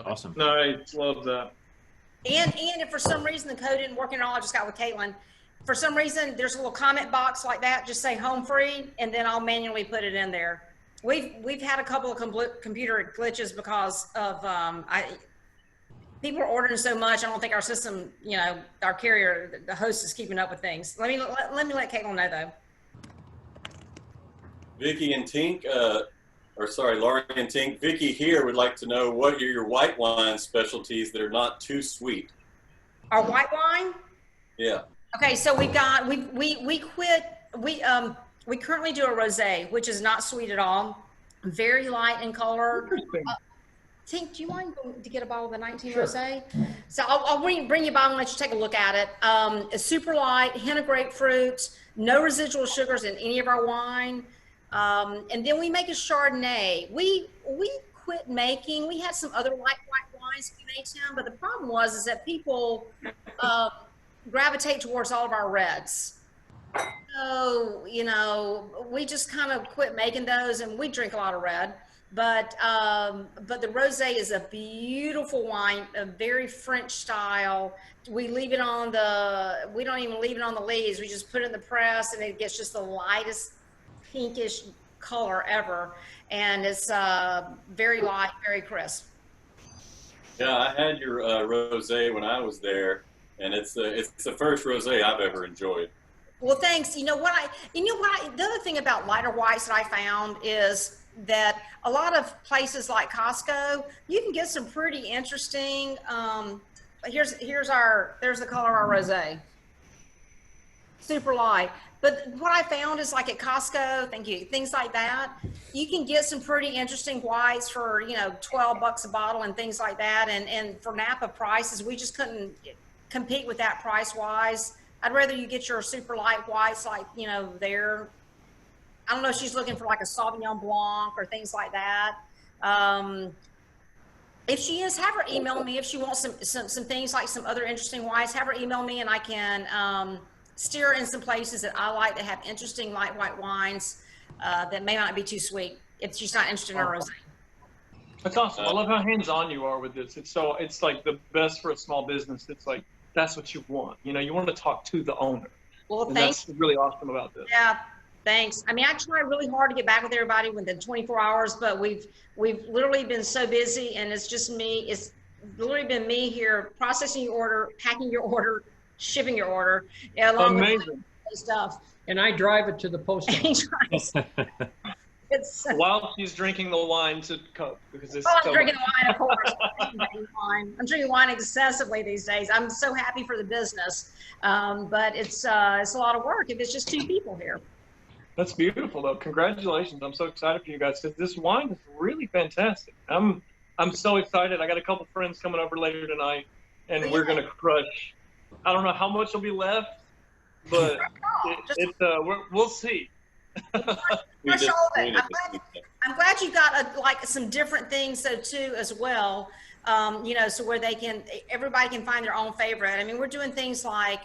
Awesome. Nice, love that. And if for some reason the code didn't work at all, I just got with Caitlin. For some reason, there's a little comment box like that. Just say home free, and then I'll manually put it in there. We've had a couple of computer glitches because of people are ordering so much. I don't think our system, our carrier, the host is keeping up with things. Let me let Caitlin know though. Vicky and Tink, Laurie and Tink. Vicky here would like to know what are your white wine specialties that are not too sweet. Our white wine. Yeah. Okay, so we currently do a rosé, which is not sweet at all, very light in color. Tink, do you mind to get a bottle of the 19 Sure. rosé? So I'll bring you a bottle and let you take a look at it. It's super light, hint of grapefruit, no residual sugars in any of our wine. And then we make a Chardonnay. We quit making. We had some other light white wines we made, Tim, but the problem is that people gravitate towards all of our reds. So, we just kind of quit making those, and we drink a lot of red. But the rosé is a beautiful wine, a very French style. We don't even leave it on the leaves. We just put it in the press, and it gets just the lightest pinkish color ever. And it's very light, very crisp. Yeah, I had your rosé when I was there, and it's the first rosé I've ever enjoyed. Well, thanks. The other thing about lighter whites that I found is that a lot of places like Costco, you can get some pretty interesting, there's the color of our rosé. Super light. But what I found is like at Costco, thank you, things like that, you can get some pretty interesting whites for, you know, $12 a bottle and things like that. And for Napa prices, we just couldn't compete with that price wise. I'd rather you get your super light whites like, you know, there. I don't know if she's looking for like a Sauvignon Blanc or things like that. If she is, have her email me. If she wants some things like some other interesting whites, have her email me and I can steer in some places that I like to have interesting light white wines that may not be too sweet if she's not interested in a rosé. That's awesome. I love how hands-on you are with this. It's like the best for a small business. It's like, that's what you want. You know, you want to talk to the owner. Well, and that's really awesome about this. Yeah, thanks. I mean, I try really hard to get back with everybody within 24 hours, but we've literally been so busy, and it's just me. It's literally been me here processing your order, packing your order, shipping your order. Yeah, along amazing with stuff. And I drive it to the post office. While she's drinking the wine to cope, because it's I'm drinking wine, of course. I'm drinking wine excessively these days. I'm so happy for the business, but it's a lot of work if it's just 2 people here. That's beautiful, though. Congratulations! I'm so excited for you guys because this wine is really fantastic. I'm so excited. I got a couple friends coming over later tonight, and we're gonna crush. I don't know how much will be left, but we'll see. I'm glad you got like some different things though too as well. You know, so where everybody can find their own favorite. I mean, we're doing things like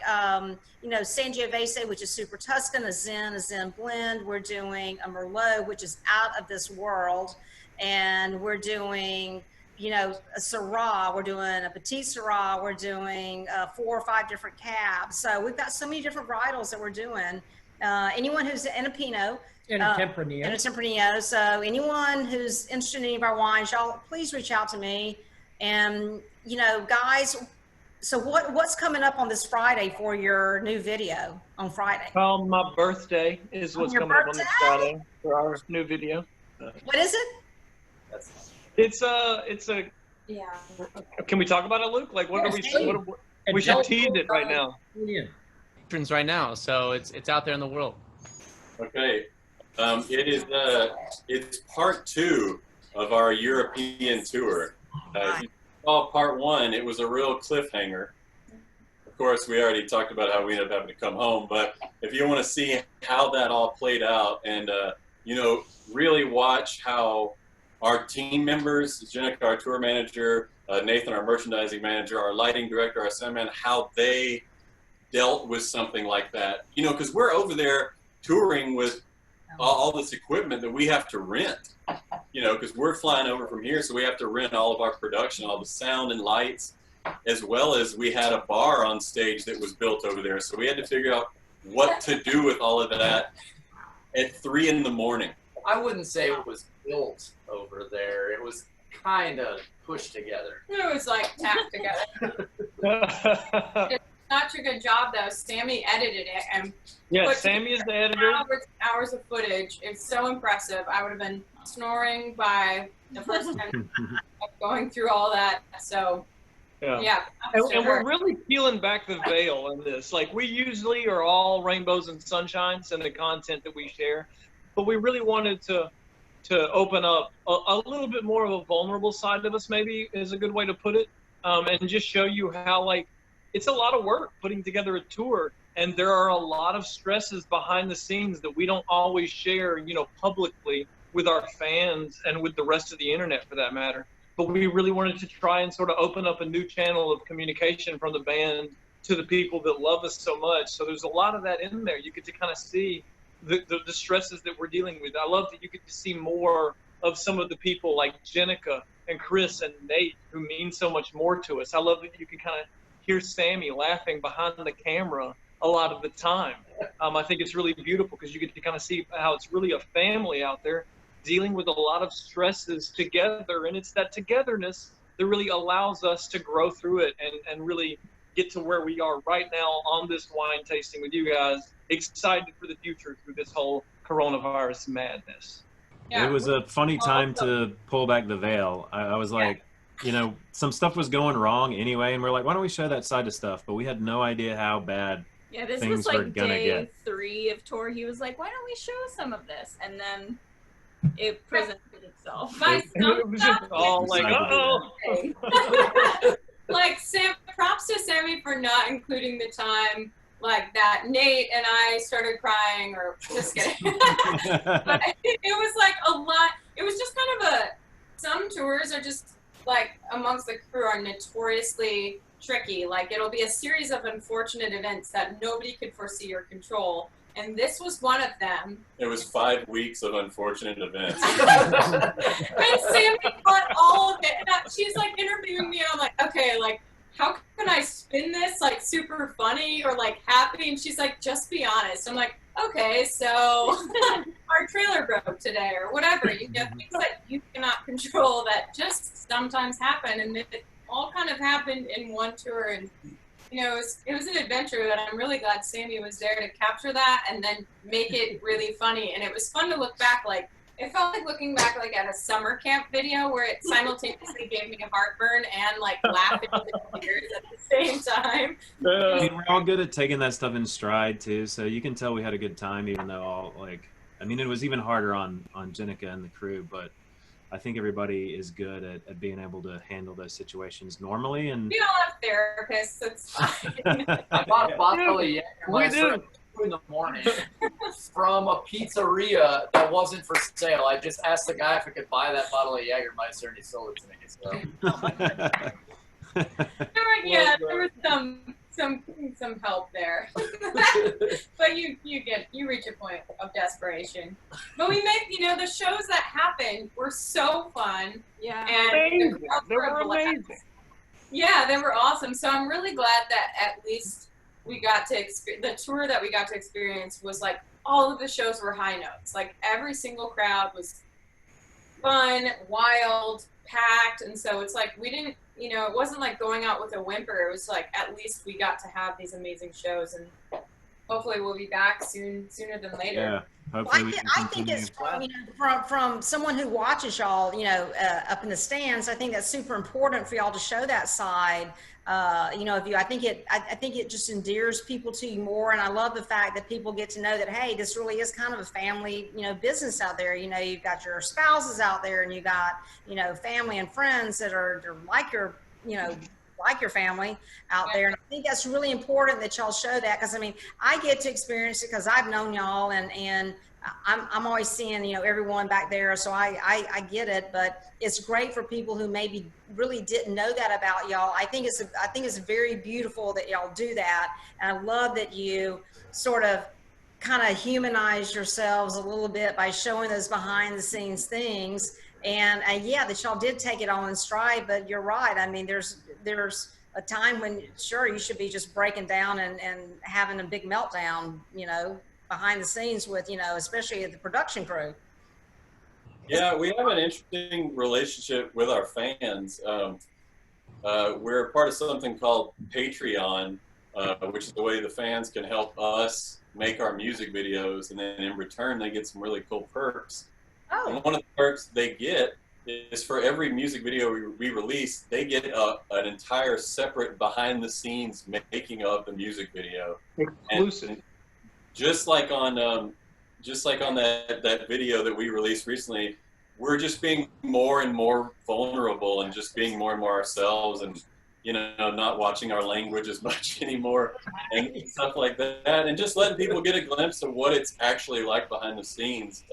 you know, Sangiovese, which is super Tuscan, a Zen blend. We're doing a Merlot, which is out of this world, and we're doing, you know, a Syrah. We're doing a Petit Syrah. We're doing 4 or 5 different cabs. So we've got so many different varietals that we're doing. Anyone who's in a Pinot. And a Tempranillo. And a Tempranillo. So anyone who's interested in any of our wines, y'all please reach out to me. And, you know, guys, so what's coming up on this Friday for your new video on Friday? My birthday is what's coming up on this Friday for our new video. What is it? It's a. Yeah. Can we talk about it, Luke? Like, what are we? We should tease it right now. Right now, so it's out there in the world. Okay, it's part 2 of our European tour. If you saw part 1, it was a real cliffhanger. Of course, we already talked about how we ended up having to come home, but if you want to see how that all played out and you know, really watch how our team members, Jenica, our tour manager, Nathan, our merchandising manager, our lighting director, our sound man, how they dealt with something like that, you know, because we're over there touring with all this equipment that we have to rent, you know, because we're flying over from here, so we have to rent all of our production, all the sound and lights, as well as we had a bar on stage that was built over there, so we had to figure out what to do with all of that at 3 in the morning. I wouldn't say it was built over there. It was kind of pushed together. It was like tacked together. Such a good job though. Sammy edited it and Sammy is the editor. Hours of footage. It's so impressive. I would have been snoring by the first time going through all that. So yeah. And we're really peeling back the veil in this. Like, we usually are all rainbows and sunshines in the content that we share, but we really wanted to open up a little bit more of a vulnerable side of us, maybe is a good way to put it, and just show you how, like, it's a lot of work putting together a tour, and there are a lot of stresses behind the scenes that we don't always share, you know, publicly with our fans and with the rest of the internet for that matter. But we really wanted to try and sort of open up a new channel of communication from the band to the people that love us so much. So there's a lot of that in there. You get to kind of see the stresses that we're dealing with. I love that you get to see more of some of the people like Jenica and Chris and Nate who mean so much more to us. I love that you can kind of hear Sammy laughing behind the camera a lot of the time. I think it's really beautiful because you get to kind of see how it's really a family out there dealing with a lot of stresses together, and it's that togetherness that really allows us to grow through it and really get to where we are right now on this wine tasting with you guys, excited for the future through this whole coronavirus madness. Yeah. It was a funny time to pull back the veil. I was like, you know, some stuff was going wrong anyway, and we're like, why don't we show that side of stuff? But we had no idea how bad Yeah, this things was were like gonna day get. 3 of tour. He was like, why don't we show some of this? And then it presented itself. It was just all like, uh-oh. Like, props to Sammy for not including the time like that Nate and I started crying, or just kidding. But it was like a lot. It was just kind of some tours are just like amongst the crew are notoriously tricky. Like, it'll be a series of unfortunate events that nobody could foresee or control. And this was one of them. It was 5 weeks of unfortunate events. And Sammy caught all of it. And she's like interviewing me, and I'm like, okay, like, how can I spin this like super funny or like happy? And she's like, just be honest. I'm like, okay, so our trailer broke today or whatever. You know, things that you cannot control that just sometimes happen. And it all kind of happened in one tour. And, you know, it was an adventure, and I'm really glad Sammy was there to capture that and then make it really funny. And it was fun to look back. Like, it felt like looking back like at a summer camp video where it simultaneously gave me a heartburn and like laughing with tears at the same time. I mean, we're all good at taking that stuff in stride too, so you can tell we had a good time, even though all like, I mean, it was even harder on Jenica and the crew, but I think everybody is good at being able to handle those situations normally. And we all have therapists. It's fine. I bought a bottle of Jägermeister in the morning from a pizzeria that wasn't for sale. I just asked the guy if I could buy that bottle of Jägermeister, and he sold it to me. So. Yeah, there was some help there. But you reach a point of desperation. But we made, you know, the shows that happened were so fun. Yeah. And they were amazing. Yeah, they were awesome. So I'm really glad that at least we got to the tour that we got to experience was like all of the shows were high notes. Like every single crowd was fun, wild, packed. And so it's like we didn't, you know, it wasn't like going out with a whimper. It was like at least we got to have these amazing shows, and hopefully we'll be back sooner than later. Yeah, hopefully we can I think it's, you know, from someone who watches y'all, you know, up in the stands, I think that's super important for y'all to show that side, you know, of you. I think it just endears people to you more, and I love the fact that people get to know that, hey, this really is kind of a family, you know, business out there. You know, you've got your spouses out there, and you got, you know, family and friends that are like your, you know, like your family out there. And I think that's really important that y'all show that, because I mean, I get to experience it because I've known y'all, and I'm always seeing, you know, everyone back there, so I get it. But it's great for people who maybe really didn't know that about y'all. I think it's very beautiful that y'all do that, and I love that you sort of kind of humanize yourselves a little bit by showing those behind the scenes things. And yeah, that y'all did take it all in stride. But you're right. I mean, there's a time when sure you should be just breaking down and having a big meltdown, you know, behind the scenes with, you know, especially the production crew. Yeah, we have an interesting relationship with our fans. We're a part of something called Patreon, which is the way the fans can help us make our music videos, and then in return they get some really cool perks. Oh. And one of the perks they get is for every music video we release, they get an entire separate behind the scenes making of the music video. Exclusive. And just like on that video that we released recently, we're just being more and more vulnerable and just being more and more ourselves, and, you know, not watching our language as much anymore and stuff like that, and just letting people get a glimpse of what it's actually like behind the scenes.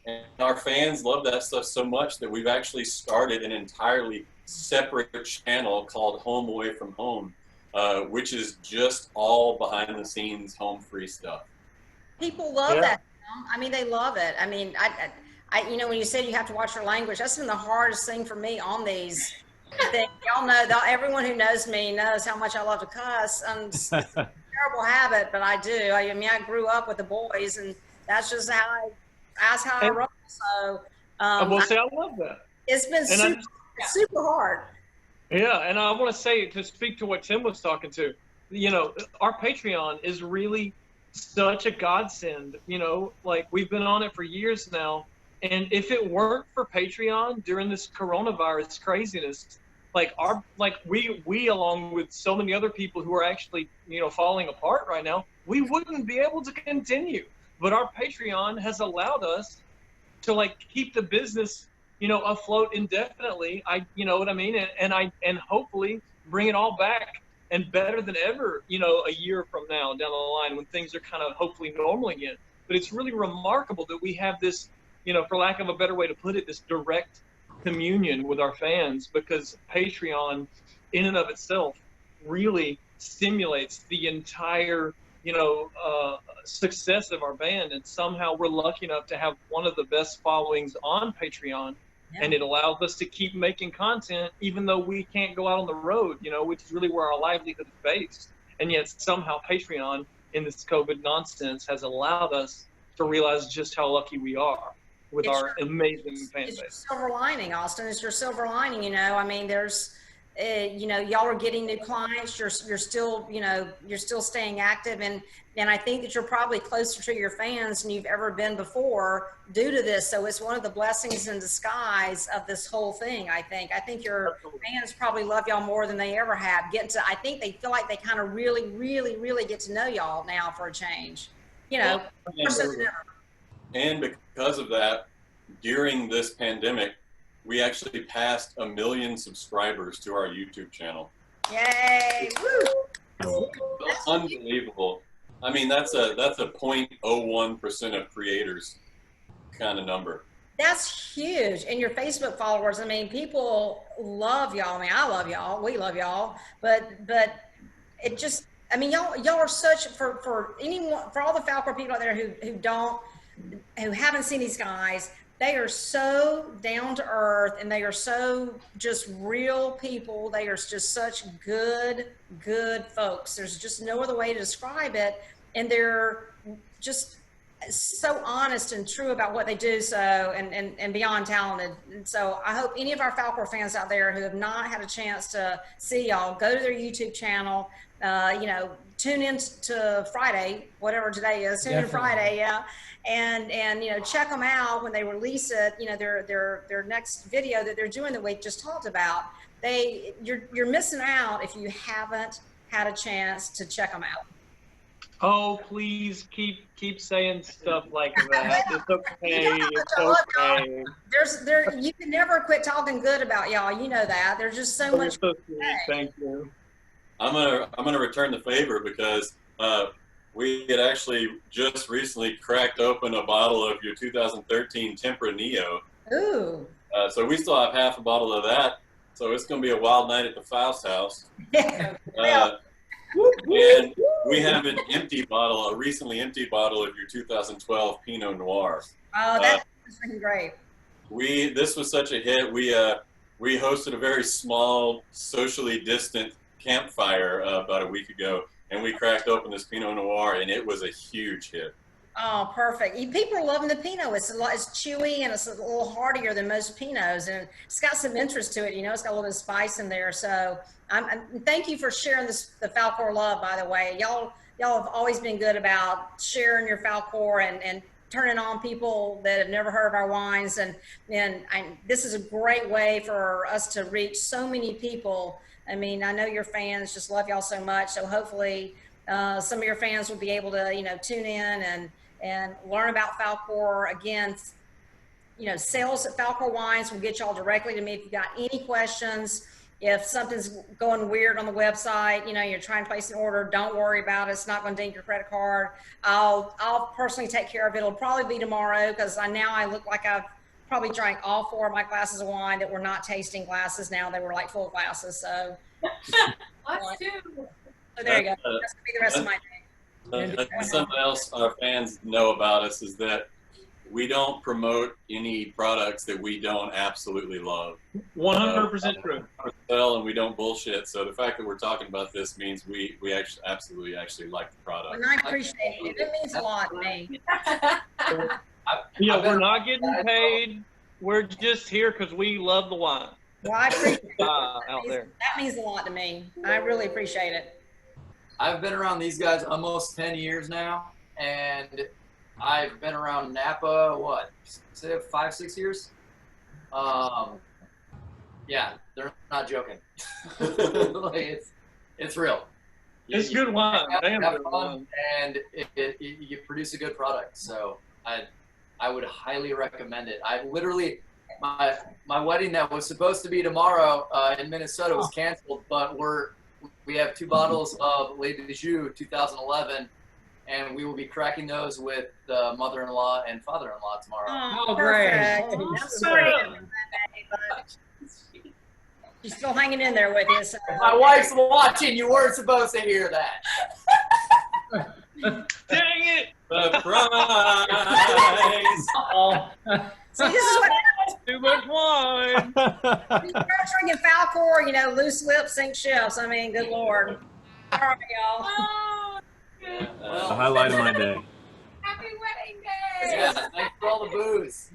And our fans love that stuff so much that we've actually started an entirely separate channel called Home Away from Home, which is just all behind the scenes home free stuff. People love that. I mean, they love it. I mean, I you know, when you said you have to watch your language, that's been the hardest thing for me on these things. Y'all know, everyone who knows me knows how much I love to cuss. It's a terrible habit, but I do. I mean, I grew up with the boys, and that's just how I roll. So, I will say I love that. It's been super hard. Yeah, and I want to say, to speak to what Tim was talking to, you know, our Patreon is really such a godsend. You know, like, we've been on it for years now, And if it weren't for Patreon during this coronavirus craziness, we along with so many other people who are actually, falling apart right now, we wouldn't be able to continue. But our Patreon has allowed us to keep the business, afloat indefinitely. You know what I mean? And hopefully bring it all back and better than ever, a year from now down the line when things are kind of hopefully normal again. But it's really remarkable that we have this, for lack of a better way to put it, this direct communion with our fans, because Patreon in and of itself really stimulates the entire, success of our band. And somehow we're lucky enough to have one of the best followings on Patreon. Yeah. And it allows us to keep making content even though we can't go out on the road, which is really where our livelihood is based. And yet somehow Patreon in this COVID nonsense has allowed us to realize just how lucky we are with our amazing fan base. It's your silver lining, Austin. It's your silver lining, I mean, there's, y'all are getting new clients. You're still, you're still staying active. And I think that you're probably closer to your fans than you've ever been before due to this. So it's one of the blessings in disguise of this whole thing, I think. I think your fans probably love y'all more than they ever have. I think they feel like they kind of really, really, really get to know y'all now for a change. And because of that, during this pandemic, we actually passed 1 million subscribers to our YouTube channel. Yay! Woo! That's unbelievable. I mean, that's a 0.01% of creators kind of number. That's huge. And your Facebook followers, I mean, people love y'all. I mean, I love y'all. We love y'all. But it just, I mean, y'all are such, for anyone, for all the Falcor people out there who haven't seen these guys, they are so down to earth and they are so just real people. They are just such good folks. There's just no other way to describe it. And they're just so honest and true about what they do. So, and beyond talented. And so I hope any of our Falcor fans out there who have not had a chance to see y'all, go to their YouTube channel, tune in to Friday, whatever today is, tune in Friday. Yeah. And check them out when they release it, their next video that they're doing that we just talked about. You're missing out if you haven't had a chance to check them out. Oh, please keep saying stuff like that. It's okay. It's okay. You can never quit talking good about y'all. You know that. There's just so much. So thank you. I'm gonna return the favor because we had actually just recently cracked open a bottle of your 2013 Tempranillo. Ooh. So we still have half a bottle of that. So it's going to be a wild night at the Faust house. Yeah. And we have an empty bottle, a recently empty bottle of your 2012 Pinot Noir. Oh, that's freaking great. This was such a hit. We hosted a very small, socially distant campfire about a week ago. And we cracked open this Pinot Noir, and it was a huge hit. Oh, perfect. People are loving the Pinot. It's chewy, and it's a little heartier than most Pinots, and it's got some interest to it. It's got a little bit of spice in there. So thank you for sharing the Falcor love, by the way. Y'all have always been good about sharing your Falcor and turning on people that have never heard of our wines. And this is a great way for us to reach so many people. I mean, I know your fans just love y'all so much. So hopefully some of your fans will be able to, tune in and learn about Falcor. Again, sales at Falcor Wines will get y'all directly to me if you've got any questions. If something's going weird on the website, you're trying to place an order, don't worry about it. It's not going to ding your credit card. I'll personally take care of it. It'll probably be tomorrow because I look like I've probably drank all 4 of my glasses of wine that were not tasting glasses. Now they were like full glasses. So, us too. So there you go. That's gonna be the rest of my day. Something else our fans know about us is that we don't promote any products that we don't absolutely love. 100% true. And we don't bullshit. So the fact that we're talking about this means we absolutely like the product. And I appreciate it. It means a lot to me. We're not getting paid. We're just here because we love the wine. Well, I appreciate it. Out there. That means a lot to me. I really appreciate it. I've been around these guys almost 10 years now, and I've been around Napa, what, 5, 6 years? Yeah, they're not joking. Like, it's real. It's good wine. Damn have good fun, wine. and you produce a good product. So I would highly recommend it. I literally, my wedding that was supposed to be tomorrow in Minnesota was canceled, but we have 2 bottles of Les Bijou 2011, and we will be cracking those with mother-in-law and father-in-law tomorrow. Oh, great. I'm sorry to hear that, but she's still hanging in there with you. So. My wife's watching. You weren't supposed to hear that. Dang it! Surprise! See, this is what happens. Too much wine. You start drinking Falcor, you know, loose lips sink ships. I mean, good Lord. All right, y'all. The highlight of my day. Happy wedding day! Yeah, thanks for all the booze.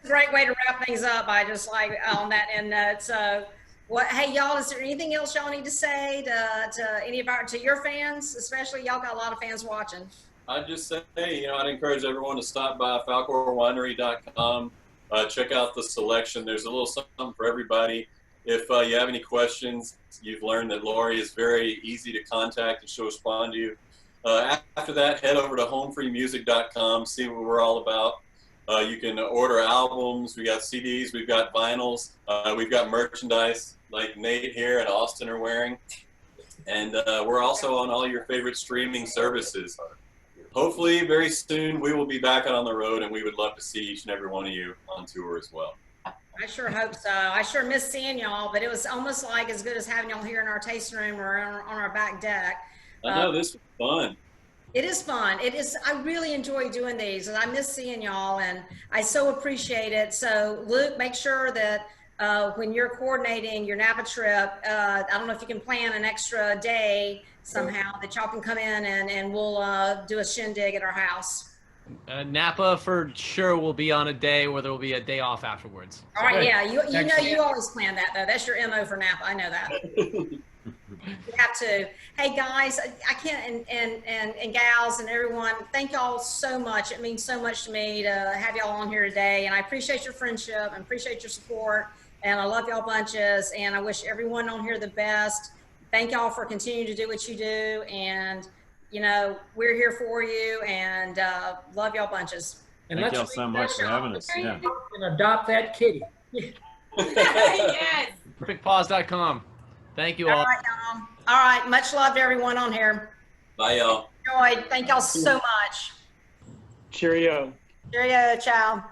Great way to wrap things up. I just like on that end note. So, hey y'all, is there anything else y'all need to say to your fans, especially y'all got a lot of fans watching? I'd just say, I'd encourage everyone to stop by falcorwinery.com. Check out the selection. There's a little something for everybody. If you have any questions, you've learned that Laurie is very easy to contact and she'll respond to you. After that, head over to homefreemusic.com, see what we're all about. You can order albums. We got CDs. We've got vinyls. We've got merchandise like Nate here and Austin are wearing. And we're also on all your favorite streaming services. Hopefully, very soon, we will be back out on the road, and we would love to see each and every one of you on tour as well. I sure hope so. I sure miss seeing y'all, but it was almost like as good as having y'all here in our tasting room or on our back deck. I know, this was fun. It is fun. It is. I really enjoy doing these, and I miss seeing y'all, and I so appreciate it. So, Luke, make sure that when you're coordinating your Napa trip, I don't know if you can plan an extra day somehow that y'all can come in and we'll do a shindig at our house. Napa for sure will be on a day where there will be a day off afterwards. All right, yeah, you know you always plan that though. That's your MO for Napa. I know that. You have to. Hey guys, I can't and gals and everyone, thank y'all so much. It means so much to me to have y'all on here today, and I appreciate your friendship and appreciate your support, and I love y'all bunches, and I wish everyone on here the best. Thank y'all for continuing to do what you do, and we're here for you, and love y'all bunches. And Thank y'all so much for having us. Yeah. And adopt that kitty. Yes. Perfectpaws.com. Thank you all. All right, y'all. All right, much love to everyone on here. Bye, y'all. Enjoy. Thank y'all so much. Cheerio. Cheerio, ciao.